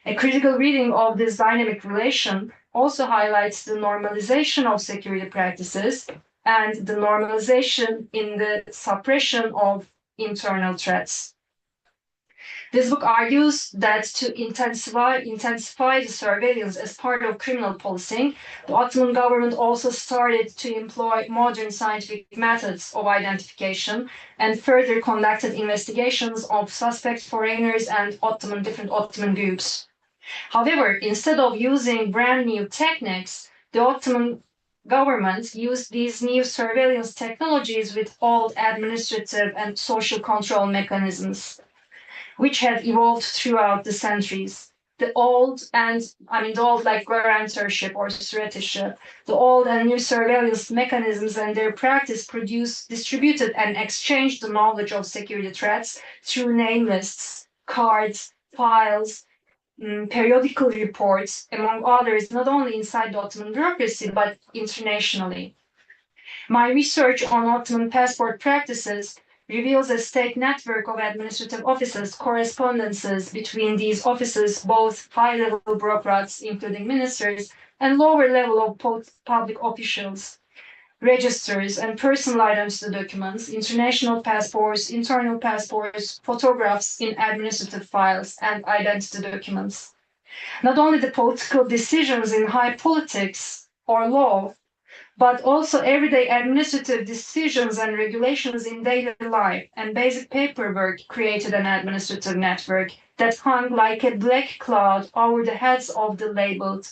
A critical reading of this dynamic relation also highlights the normalization of security practices and the normalization in the suppression of internal threats. This book argues that to intensify the surveillance as part of criminal policing, the Ottoman government also started to employ modern scientific methods of identification and further conducted investigations of suspect foreigners and different Ottoman groups. However, instead of using brand new techniques, the Ottoman government used these new surveillance technologies with old administrative and social control mechanisms, which have evolved throughout the centuries. The old like guarantorship or suretiship, the old and new surveillance mechanisms and their practice distributed and exchanged the knowledge of security threats through name lists, cards, files, periodical reports, among others, not only inside the Ottoman bureaucracy, but internationally. My research on Ottoman passport practices reveals a state network of administrative offices, correspondences between these offices, both high-level bureaucrats, including ministers, and lower level of public officials, registers, and personal identity documents, international passports, internal passports, photographs in administrative files, and identity documents. Not only the political decisions in high politics or law, but also everyday administrative decisions and regulations in daily life and basic paperwork created an administrative network that hung like a black cloud over the heads of the labeled.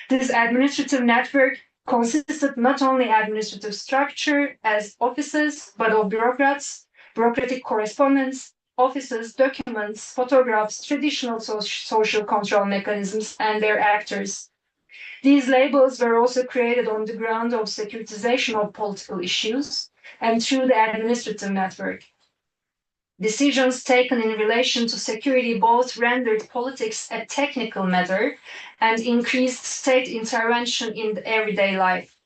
This administrative network consisted not only administrative structure as offices, but of bureaucrats, bureaucratic correspondence, offices, documents, photographs, traditional social control mechanisms, and their actors. These labels were also created on the ground of securitization of political issues and through the administrative network. Decisions taken in relation to security both rendered politics a technical matter and increased state intervention in everyday life.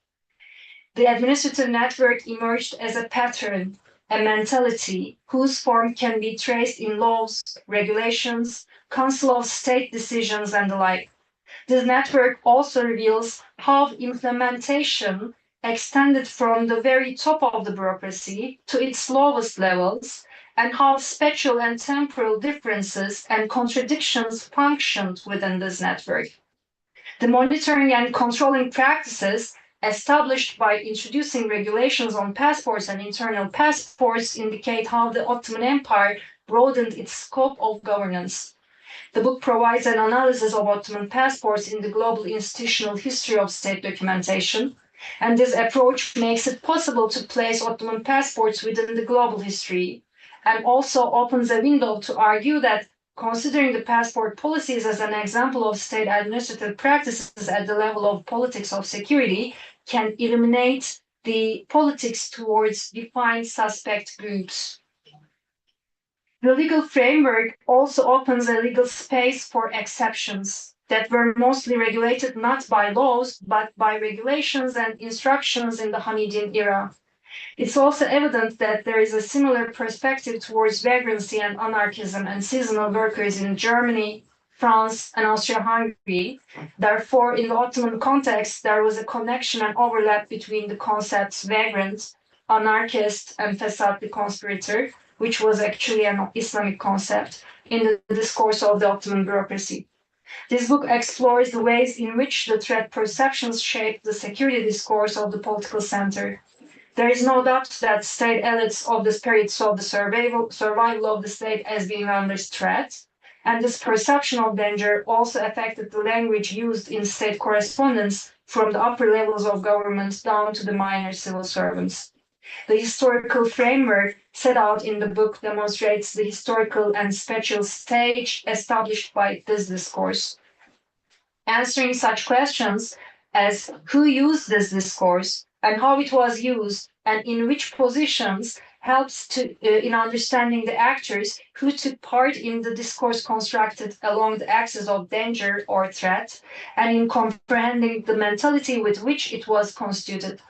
The administrative network emerged as a pattern, a mentality whose form can be traced in laws, regulations, Council of State decisions, and the like. This network also reveals how implementation extended from the very top of the bureaucracy to its lowest levels, and how spatial and temporal differences and contradictions functioned within this network. The monitoring and controlling practices established by introducing regulations on passports and internal passports indicate how the Ottoman Empire broadened its scope of governance. The book provides an analysis of Ottoman passports in the global institutional history of state documentation, and this approach makes it possible to place Ottoman passports within the global history, and also opens a window to argue that considering the passport policies as an example of state administrative practices at the level of politics of security can eliminate the politics towards defined suspect groups. The legal framework also opens a legal space for exceptions that were mostly regulated not by laws, but by regulations and instructions in the Hamidian era. It's also evident that there is a similar perspective towards vagrancy and anarchism and seasonal workers in Germany, France, and Austria-Hungary. Therefore, in the Ottoman context, there was a connection and overlap between the concepts vagrant, anarchist, and fesat the conspirator, which was actually an Islamic concept in the discourse of the Ottoman bureaucracy. This book explores the ways in which the threat perceptions shaped the security discourse of the political center. There is no doubt that state elites of this period saw the survival of the state as being under threat, and this perception of danger also affected the language used in state correspondence from the upper levels of government down to the minor civil servants. The historical framework set out in the book demonstrates the historical and spatial stage established by this discourse. Answering such questions as who used this discourse and how it was used and in which positions helps in understanding the actors who took part in the discourse constructed along the axis of danger or threat and in comprehending the mentality with which it was constituted.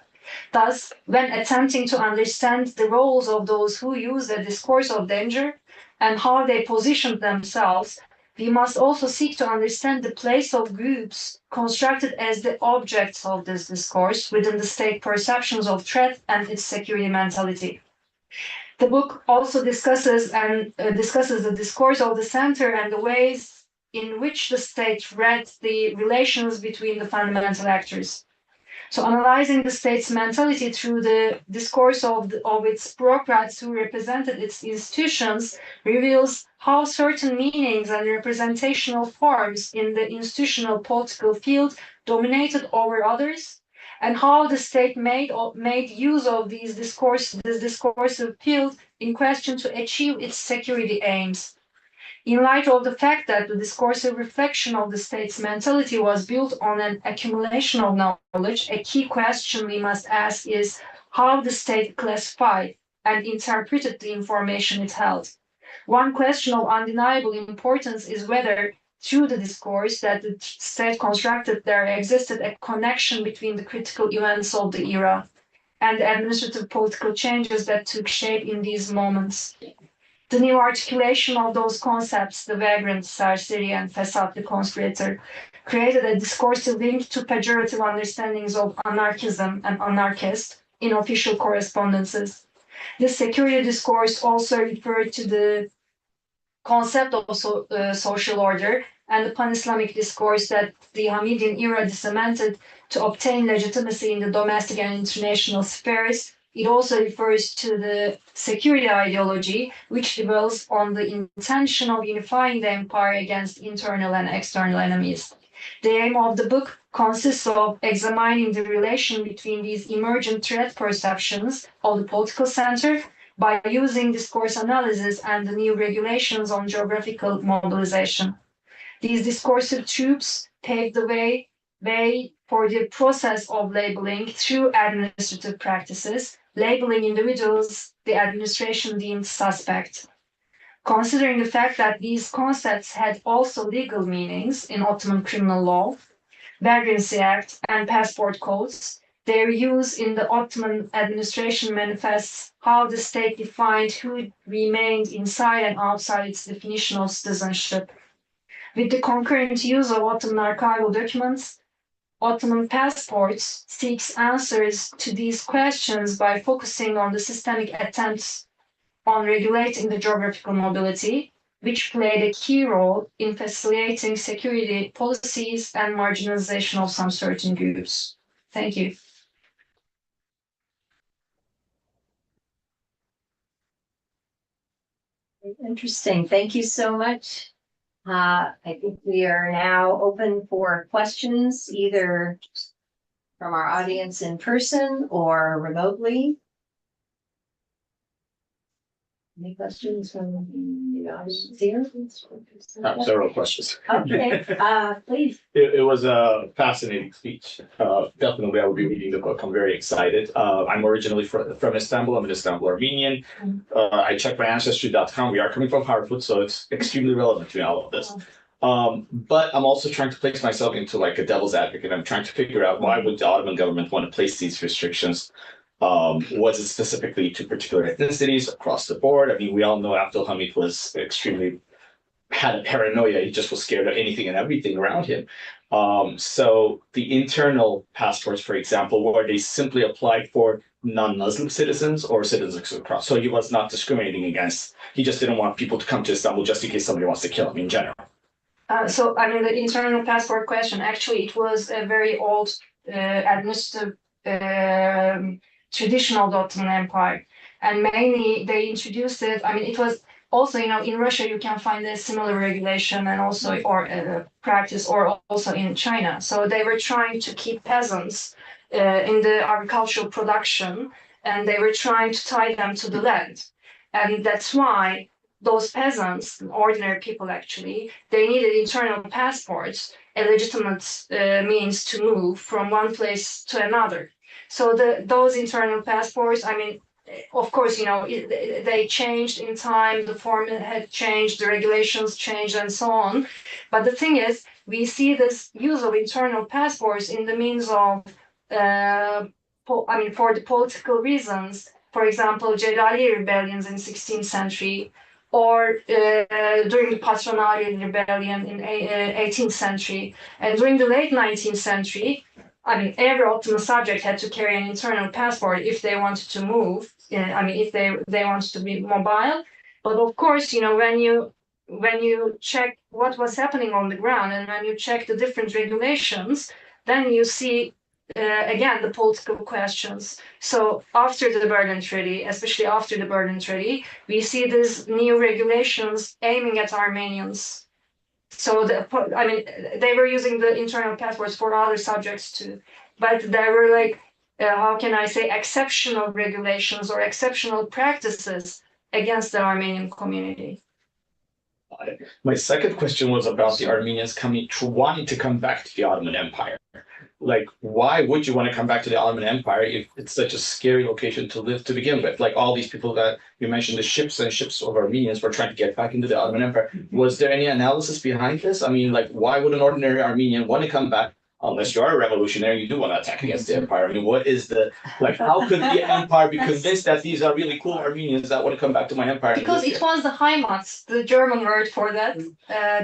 Thus, when attempting to understand the roles of those who use the discourse of danger and how they positioned themselves, we must also seek to understand the place of groups constructed as the objects of this discourse within the state perceptions of threat and its security mentality. The book also discusses the discourse of the center and the ways in which the state read the relations between the fundamental actors. So analyzing the state's mentality through the discourse of its bureaucrats who represented its institutions reveals how certain meanings and representational forms in the institutional political field dominated over others, and how the state made use of this discursive field in question to achieve its security aims. In light of the fact that the discursive reflection of the state's mentality was built on an accumulation of knowledge, a key question we must ask is how the state classified and interpreted the information it held. One question of undeniable importance is whether through the discourse that the state constructed, there existed a connection between the critical events of the era and the administrative political changes that took shape in these moments. The new articulation of those concepts, the vagrant, Serseri, and Fesat, the conspirator, created a discursive link to pejorative understandings of anarchism and anarchist in official correspondences. This security discourse also referred to the concept of social order and the pan-Islamic discourse that the Hamidian era disseminated to obtain legitimacy in the domestic and international spheres. It also refers to the security ideology, which dwells on the intention of unifying the empire against internal and external enemies. The aim of the book consists of examining the relation between these emergent threat perceptions of the political center by using discourse analysis and the new regulations on geographical mobilization. These discursive tubes paved the way for the process of labeling through administrative practices, labeling individuals the administration deemed suspect. Considering the fact that these concepts had also legal meanings in Ottoman criminal law, Vagrancy Act, and passport codes, their use in the Ottoman administration manifests how the state defined who remained inside and outside its definition of citizenship. With the concurrent use of Ottoman archival documents, Ottoman passports seeks answers to these questions by focusing on the systemic attempts on regulating the geographical mobility, which played a key role in facilitating security policies and marginalization of some certain groups. Thank you. Interesting. Thank you so much. I think we are now open for questions, either from our audience in person or remotely. Any questions from the audience here? I have several questions. Okay, please. It was a fascinating speech. Definitely, I will be reading the book. I'm very excited. I'm originally from Istanbul. I'm an Istanbul Armenian. I checked my ancestry.com. We are coming from Harput, so it's extremely relevant to all of this. But I'm also trying to place myself into like a devil's advocate. I'm trying to figure out why would the Ottoman government want to place these restrictions? Was it specifically to particular ethnicities across the board? I mean, we all know Abdulhamid was had a paranoia. He just was scared of anything and everything around him. So the internal passports, for example, were they simply applied for non-Muslim citizens or citizens across? So he was not discriminating against. He just didn't want people to come to Istanbul just in case somebody wants to kill him in general. So, I mean, the internal passport question, actually, it was a very old administrative tradition of the Ottoman Empire. And mainly they introduced it, I mean, it was also, you know, in Russia, you can find a similar regulation and also, or practice, or also in China. So they were trying to keep peasants in the agricultural production, and they were trying to tie them to the land. And that's why those peasants, ordinary people actually, they needed internal passports, a legitimate means to move from one place to another. So those internal passports, I mean, of course, you know, they changed in time, the format had changed, the regulations changed, and so on. But the thing is, we see this use of internal passports in the means of, for the political reasons. For example, Celali rebellions in 16th century, or during the Patronari rebellion in 18th century. And during the late 19th century, I mean, every Ottoman subject had to carry an internal passport if they wanted to move. If they wanted to be mobile. But of course, you know, when you check what was happening on the ground and when you check the different regulations, then you see again the political questions. So after the Berlin Treaty, especially after the Berlin Treaty, we see these new regulations aiming at Armenians. So they were using the internal passports for other subjects too, but there were like, how can I say, exceptional regulations or exceptional practices against the Armenian community. My second question was about the Armenians wanting to come back to the Ottoman Empire. like, why would you want to come back to the Ottoman Empire if it's such a scary location to live to begin with? Like all these people that you mentioned, the ships and ships of Armenians were trying to get back into the Ottoman Empire. Was there any analysis behind this? I mean, like, why would an ordinary Armenian want to come back? Unless you are a revolutionary, you do want to attack against the empire. I mean, what is the, like, how could the empire be convinced that these are really cool Armenians that want to come back to my empire? Because it was the Heimat, the German word for that,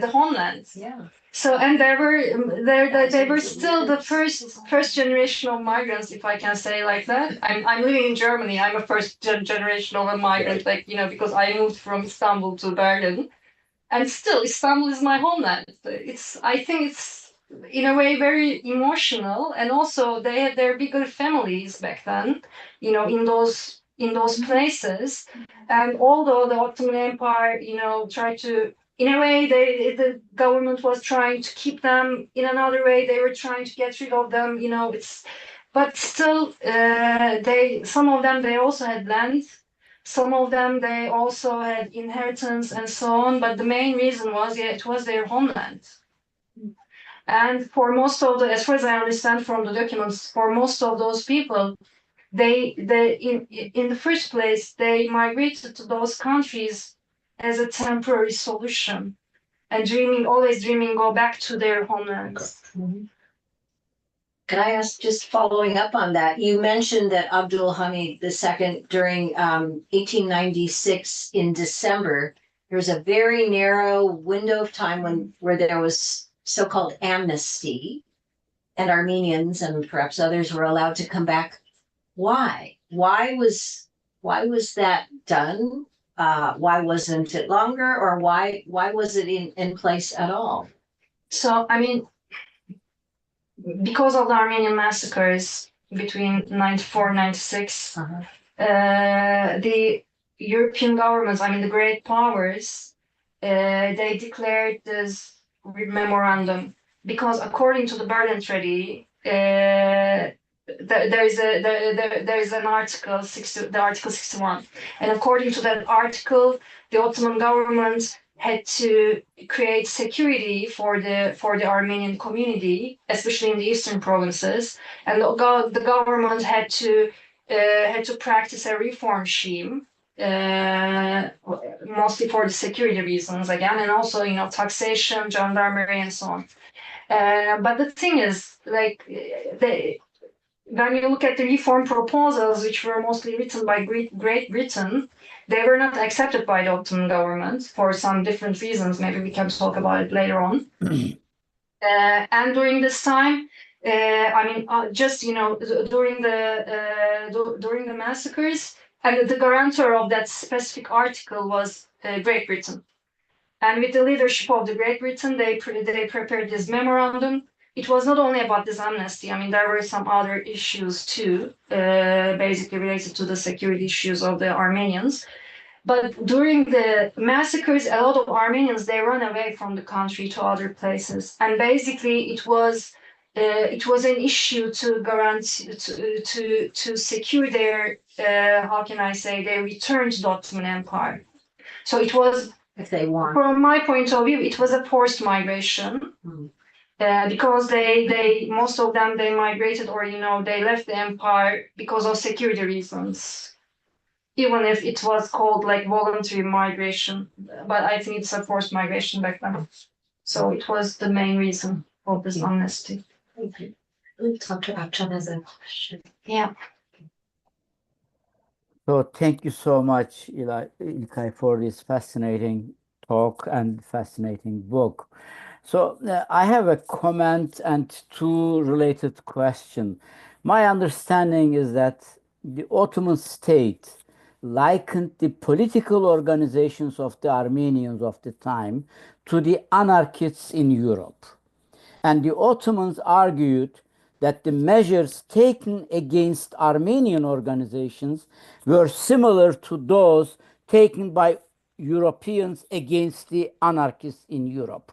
the homeland. Yeah. So, and they were still the first generation of migrants, if I can say like that. I'm living in Germany. I'm a first generation of a migrant, like, you know, because I moved from Istanbul to Berlin, and still Istanbul is my homeland. I think it's in a way very emotional, and also they had their bigger families back then, you know, in those places. And although the Ottoman Empire, you know, tried to, in a way, the government was trying to keep them. In another way, they were trying to get rid of them. You know, but still, some of them, they also had land. Some of them, they also had inheritance and so on. But the main reason was, yeah, it was their homeland. And for most of as far as I understand from the documents, for most of those people, in the first place, they migrated to those countries as a temporary solution, and always dreaming, go back to their homelands. Mhm. Can I ask, just following up on that, you mentioned that Abdul Hamid II during 1896 in December, there was a very narrow window of time where there was so-called amnesty, and Armenians and perhaps others were allowed to come back. Why? Why was that done? Why wasn't it longer, or why was it in place at all? So, I mean, because of the Armenian massacres between 94 and 96, the European governments, I mean, the great powers, they declared this memorandum, because according to the Berlin Treaty, there is an article 60, the Article 61, and according to that article, the Ottoman government had to create security for the Armenian community, especially in the eastern provinces, and the government had to practice a reform scheme, mostly for the security reasons again, and also, you know, taxation, gendarmerie, and so on. But the thing is, like, when you look at the reform proposals, which were mostly written by Great Britain, they were not accepted by the Ottoman government for some different reasons. Maybe we can talk about it later on. And during this time, I mean, just, you know, during the massacres, and the guarantor of that specific article was Great Britain. And with the leadership of the Great Britain, they prepared this memorandum. It was not only about this amnesty. I mean, there were some other issues too, basically related to the security issues of the Armenians. But during the massacres, a lot of Armenians, they ran away from the country to other places, and basically it was an issue to guarantee to secure their how can I say, their return to the Ottoman Empire. So it was, If they want. from my point of view, it was a forced migration. Because they most of them, they migrated, or, you know, they left the empire because of security reasons, even if it was called like voluntary migration, but I think it's a forced migration back then. So it was the main reason of this amnesty. Thank you. Dr. Akçan has a question. Yeah. So thank you so much, İlkay, for this fascinating talk and fascinating book. So I have a comment and two related questions. My understanding is that the Ottoman state likened the political organizations of the Armenians of the time to the anarchists in Europe. And the Ottomans argued that the measures taken against Armenian organizations were similar to those taken by Europeans against the anarchists in Europe.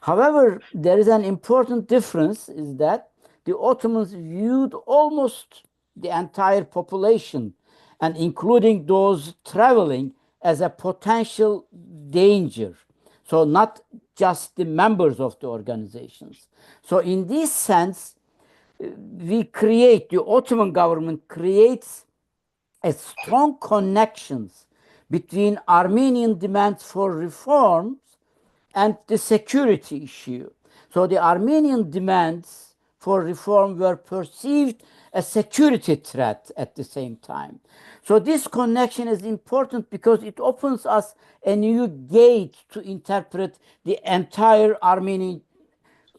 However, there is an important difference, is that the Ottomans viewed almost the entire population, and including those traveling, as a potential danger. So not just the members of the organizations. So in this sense, the Ottoman government creates a strong connections between Armenian demands for reforms and the security issue. So the Armenian demands for reform were perceived as security threat at the same time. So this connection is important because it opens us a new gate to interpret the entire Armenian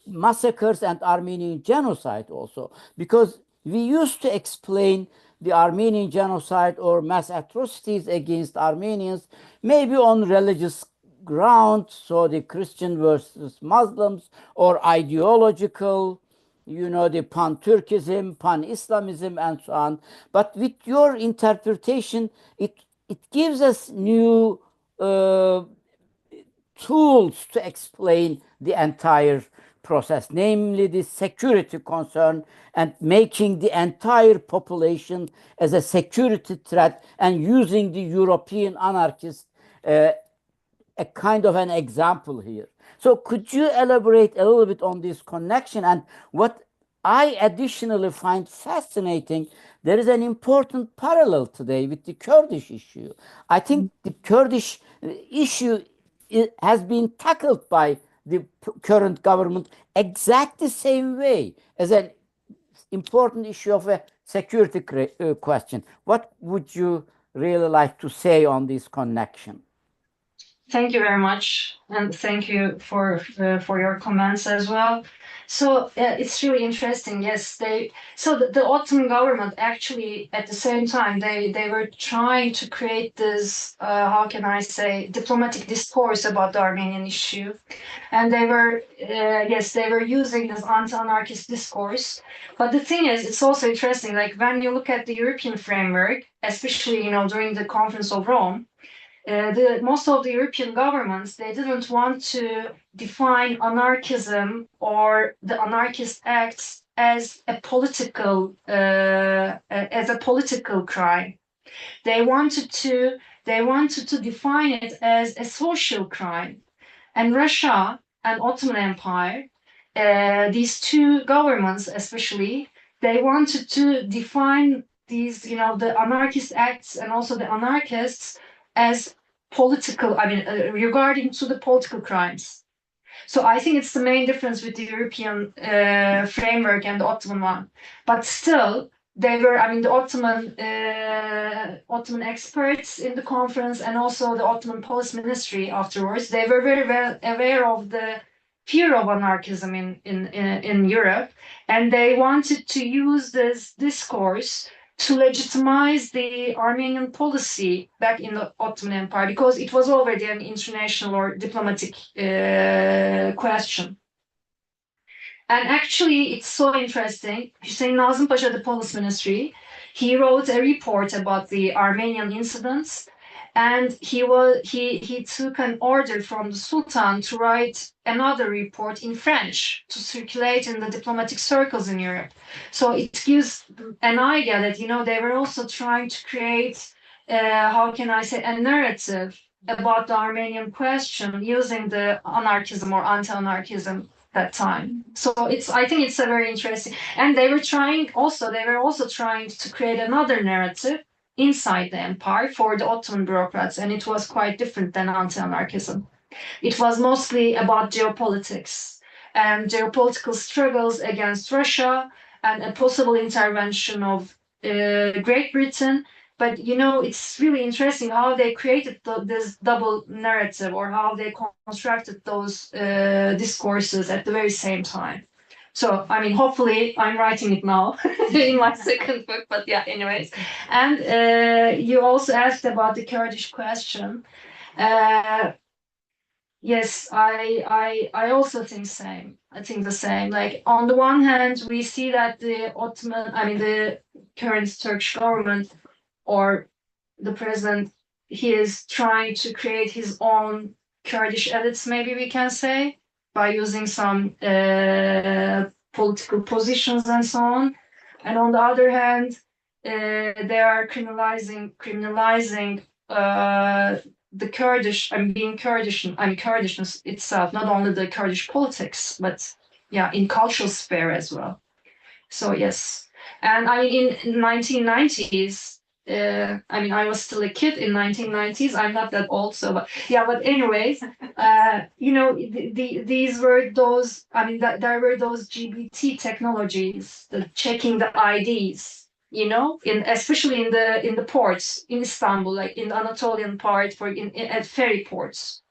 massacres and Armenian genocide also, because we used to explain the Armenian genocide or mass atrocities against Armenians maybe on religious ground, so the Christian versus Muslims, or ideological, the pan-Turkism, pan-Islamism, and so on. But with your interpretation, it gives us new tools to explain the entire process, namely the security concern and making the entire population as a security threat and using the European anarchists a kind of an example here. So could you elaborate a little bit on this connection? And what I additionally find fascinating, there is an important parallel today with the Kurdish issue. I think the Kurdish issue has been tackled by the current government exactly the same way as an important issue of a security question. What would you really like to say on this connection? Thank you very much, and thank you for your comments as well. So it's really interesting. Yes, the Ottoman government actually at the same time they were trying to create this how can I say, diplomatic discourse about the Armenian issue, and they were using this anti-anarchist discourse. But the thing is, it's also interesting. Like when you look at the European framework, especially during the Conference of Rome. Most of the European governments, they didn't want to define anarchism or the anarchist acts as a political crime. They wanted to define it as a social crime. And Russia and Ottoman Empire, these two governments especially, they wanted to define these, the anarchist acts and also the anarchists as political, regarding to the political crimes. So I think it's the main difference with the European framework and the Ottoman one. But still, they were, the Ottoman experts in the conference and also the Ottoman Police Ministry afterwards, they were very well aware of the fear of anarchism in Europe, and they wanted to use this discourse to legitimize the Armenian policy back in the Ottoman Empire, because it was already an international or diplomatic question. And actually, it's so interesting. Hüseyin Nazım Pasha, the Police Ministry, he wrote a report about the Armenian incidents, and he took an order from the Sultan to write another report in French to circulate in the diplomatic circles in Europe. So it gives an idea that they were also trying to create how can I say, a narrative about the Armenian question using the anarchism or anti-anarchism that time. So I think it's a very interesting, and they were also trying to create another narrative inside the empire for the Ottoman bureaucrats, and it was quite different than anti-anarchism. It was mostly about geopolitics and geopolitical struggles against Russia and a possible intervention of Great Britain. But it's really interesting how they created this double narrative, or how they constructed those discourses at the very same time. So, hopefully I'm writing it now in my second book, but yeah, anyways. And you also asked about the Kurdish question. Yes, I also think same. I think the same. Like on the one hand, we see that the current Turkish government or the president, he is trying to create his own Kurdish elites, maybe we can say, by using some political positions and so on. And on the other hand, they are criminalizing the Kurdish, being Kurdish, Kurdishness itself, not only the Kurdish politics, but yeah, in cultural sphere as well. So yes, and I mean in 1990s, I mean I was still a kid in 1990s. I'm not that old, so but yeah. But anyways, you know, these were those. I mean, there were those GBT technologies, the checking the IDs. You know, especially in the ports in Istanbul, like in the Anatolian part, at ferry ports.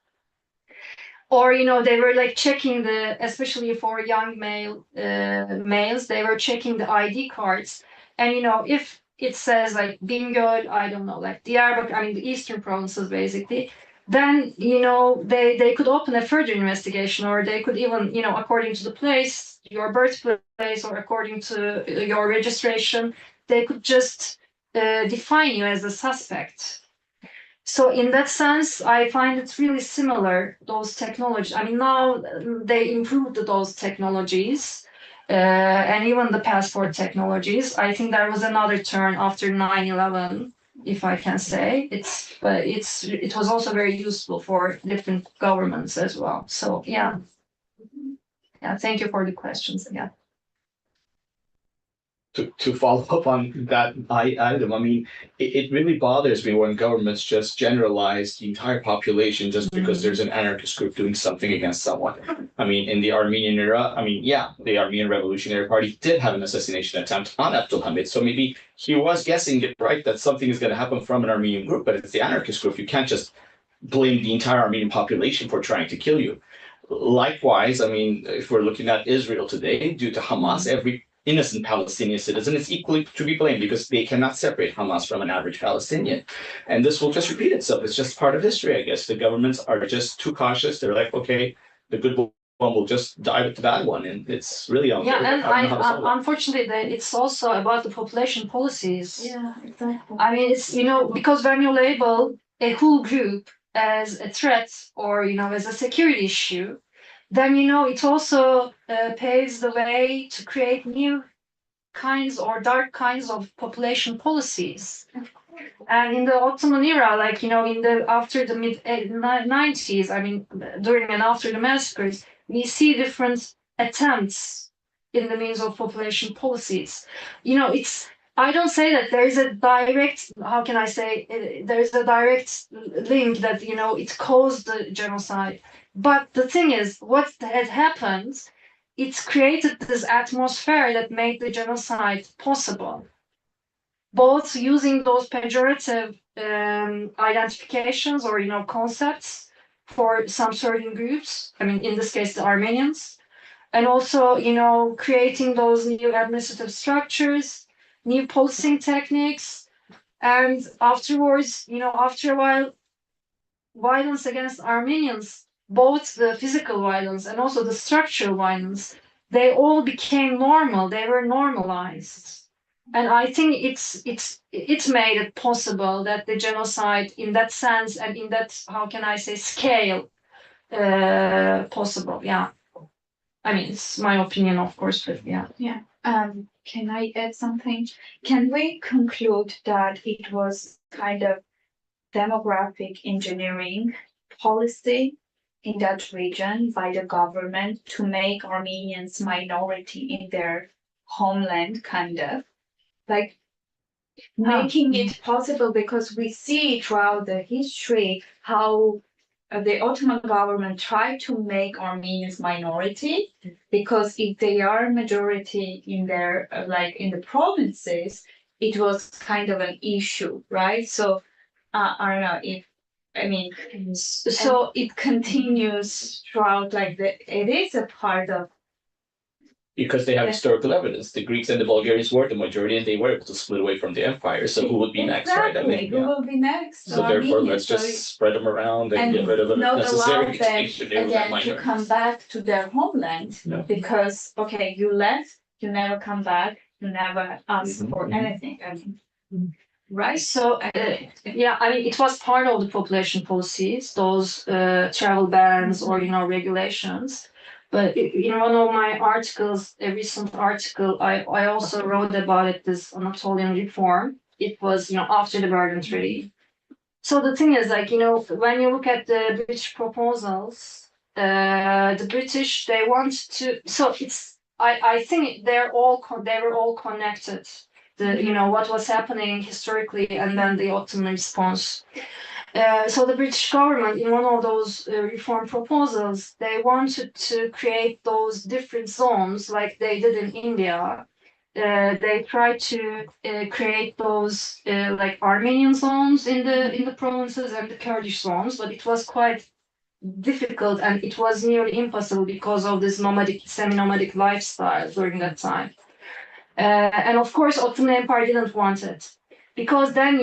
Or you know they were like checking especially for young males, they were checking the ID cards, and you know if it says like Bingöl, I don't know, like Diyarbakır, I mean the eastern provinces basically, then you know they could open a further investigation, or they could even, you know, according to the place, your birthplace, or according to your registration, they could just define you as a suspect. So in that sense, I find it really similar, those technologies. I mean, now they improved those technologies, and even the passport technologies. I think there was another turn after 9/11, if I can say. It was also very useful for different governments as well. So yeah. Yeah, thank you for the questions again. To follow up on that item, I mean, it really bothers me when governments just generalize the entire population just because there's an anarchist group doing something against someone. I mean, in the Armenian era, I mean, yeah, the Armenian Revolutionary Party did have an assassination attempt on Abdulhamid. So maybe he was guessing it right that something is going to happen from an Armenian group, but it's the anarchist group. You can't just blame the entire Armenian population for trying to kill you. Likewise, I mean, if we're looking at Israel today, due to Hamas, every innocent Palestinian citizen is equally to be blamed because they cannot separate Hamas from an average Palestinian. And this will just repeat itself. It's just part of history, I guess. The governments are just too cautious. They're like, okay, the good one will just die with the bad one. And it's really unfair. Yeah, and unfortunately, it's also about the population policies. Yeah, exactly. I mean, it's, you know, because when you label a whole group as a threat, or, you know, as a security issue, then, you know, it also paves the way to create new kinds or dark kinds of population policies. And in the Ottoman era, like, you know, after the mid 90s, I mean, during and after the massacres, we see different attempts in the means of population policies. You know, I don't say that there is a direct, how can I say, there is a direct link that, you know, it caused the genocide. But the thing is, what had happened, it's created this atmosphere that made the genocide possible. Both using those pejorative identifications or, you know, concepts for some certain groups, I mean, in this case, the Armenians, and also, you know, creating those new administrative structures, new policing techniques, and afterwards, you know, after a while, violence against Armenians, both the physical violence and also the structural violence, they all became normal. They were normalized. And I think it's made it possible that the genocide in that sense and in that, how can I say, scale, possible. Yeah. I mean, it's my opinion, of course, but yeah. Yeah. Can I add something? Can we conclude that it was kind of demographic engineering policy in that region by the government to make Armenians minority in their homeland, kind of like making it possible, because we see throughout the history how the Ottoman government tried to make Armenians minority, because if they are majority in their like in the provinces, it was kind of an issue, right? So I don't know if, I mean, so it continues throughout, like it is a part of. Because they have historical evidence. The Greeks and the Bulgarians were the majority and they were able to split away from the empire. So who would be next, right? I mean, who will be next? so therefore, let's just spread them around and get rid of the not allow necessary them distinction again to come back to their homeland, No. because okay, you left, you never come back, you never ask for anything. I mean, right? So yeah, I mean, it was part of the population policies, those travel bans or, you know, regulations. But in one of my articles, a recent article, I also wrote about it, this Anatolian reform. It was, you know, after the Berlin Treaty. So the thing is, like, you know, when you look at the British proposals, the British, they want to, so I think they were all connected. What was happening historically, and then the Ottoman response. So the British government, in one of those reform proposals, they wanted to create those different zones like they did in India. They tried to create those like Armenian zones in the provinces and the Kurdish zones, but it was quite difficult and it was nearly impossible because of this semi-nomadic lifestyle during that time. And of course, Ottoman Empire didn't want it because then,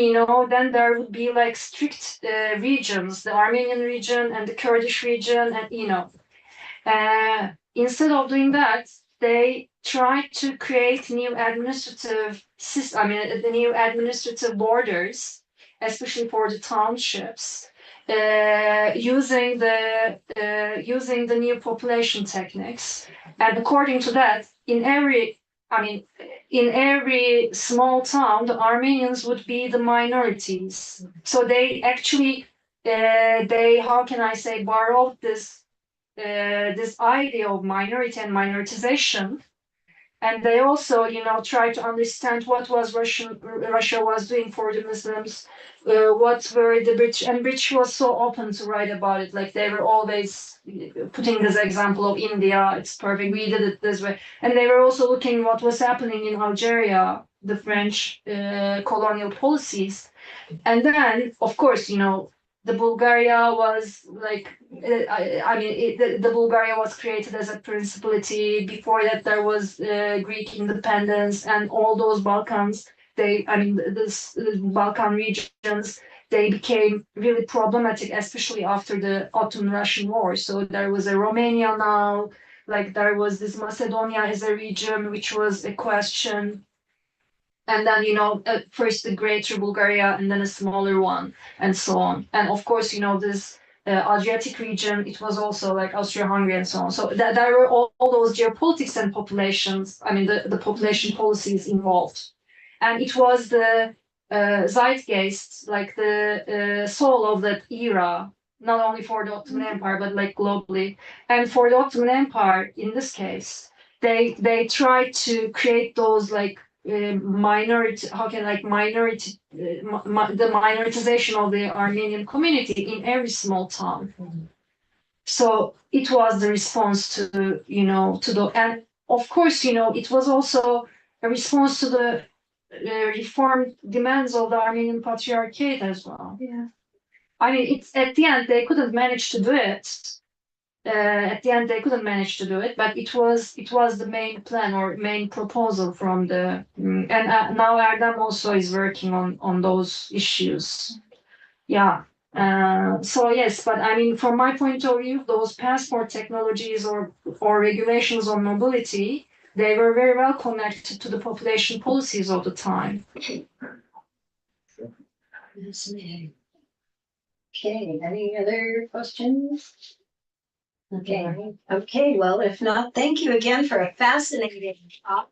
then there would be like strict regions, the Armenian region and the Kurdish region, and instead of doing that, they tried to create new administrative the new administrative borders, especially for the townships, using the new population techniques. And according to that, in every small town, the Armenians would be the minorities. So they actually, how can I say, borrowed this idea of minority and minoritization. And they also, tried to understand what was Russia was doing for the Muslims, what were the British, and British was so open to write about it. Like they were always putting this example of India, it's perfect, we did it this way. And they were also looking what was happening in Algeria, the French colonial policies. And then, of course, the Bulgaria was like, the Bulgaria was created as a principality. Before that, there was Greek independence, and all those Balkans. The Balkan regions, they became really problematic, especially after the Ottoman-Russian War. So there was a Romania now, like there was this Macedonia as a region, which was a question. And then, first the greater Bulgaria and then a smaller one and so on. And of course, this Adriatic region, it was also like Austria-Hungary and so on. So there were all those geopolitics and populations, the population policies involved. And it was the zeitgeist, like the soul of that era, not only for the Ottoman Empire, but like globally. And for the Ottoman Empire, in this case, they tried to create those like minority, the minoritization of the Armenian community in every small town. So it was the response to and of course, it was also a response to the reform demands of the Armenian Patriarchate as well. Yeah. It's at the end they couldn't manage to do it. But it was the main plan or main proposal from the and now Erdem also is working on those issues. Yeah. So yes, but from my point of view, those passport technologies or regulations on mobility, they were very well connected to the population policies of the time. Okay, any other questions? Okay, well, if not, thank you again for a fascinating talk.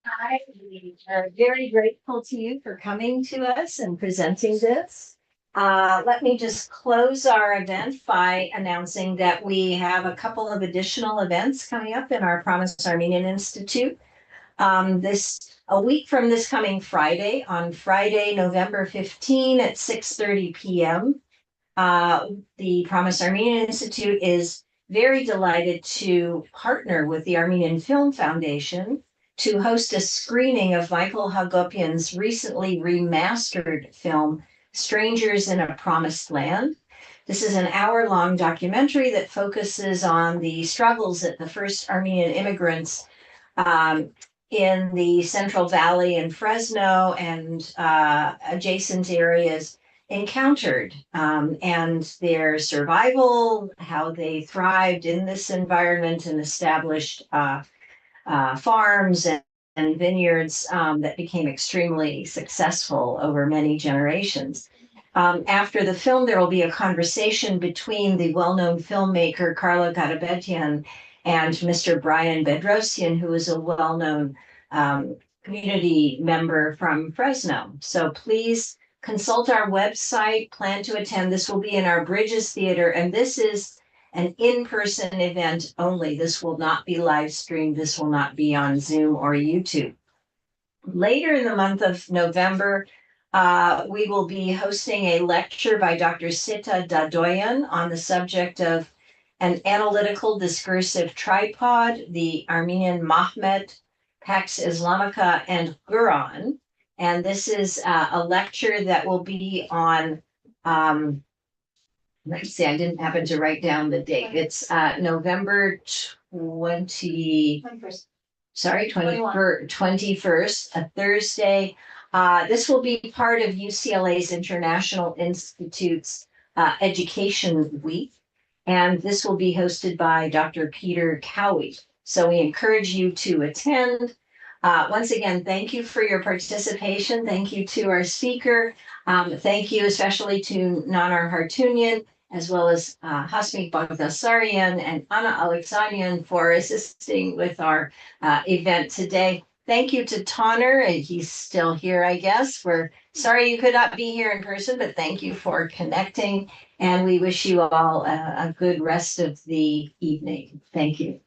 I are very grateful to you for coming to us and presenting this. Let me just close our event by announcing that we have a couple of additional events coming up in our Promise Armenian Institute. A week from this coming Friday, on Friday, November 15 at 6:30 p.m., the Promise Armenian Institute is very delighted to partner with the Armenian Film Foundation to host a screening of Michael Hagopian's recently remastered film, Strangers in a Promised Land. This is an hour-long documentary that focuses on the struggles that the first Armenian immigrants in the Central Valley in Fresno and adjacent areas encountered, and their survival, how they thrived in this environment and established farms and vineyards that became extremely successful over many generations. After the film, there will be a conversation between the well-known filmmaker Carla Garabedian and Mr. Brian Bedrosian, who is a well-known community member from Fresno. So please consult our website, plan to attend. This will be in our Bridges Theater, and this is an in-person event only. This will not be live streamed. This will not be on Zoom or YouTube. Later in the month of November, we will be hosting a lecture by Dr. Sita Dadoyan on the subject of an analytical discursive tripod, the Armenian Mahmet, Pax Islamica, and Quran. And this is a lecture that will be on, let's see, I didn't happen to write down the date. It's November 21st, a Thursday. This will be part of UCLA's International Institute's Education Week, and this will be hosted by Dr. Peter Cowie. So we encourage you to attend. Once again, thank you for your participation. Thank you to our speaker. Thank you especially to Nanar Hartunian, as well as Hasmi Bagdasarian and Anna Alexanian for assisting with our event today. Thank you to Tanner, and he's still here, I guess. We're sorry you could not be here in person, but thank you for connecting, and we wish you all a good rest of the evening. Thank you.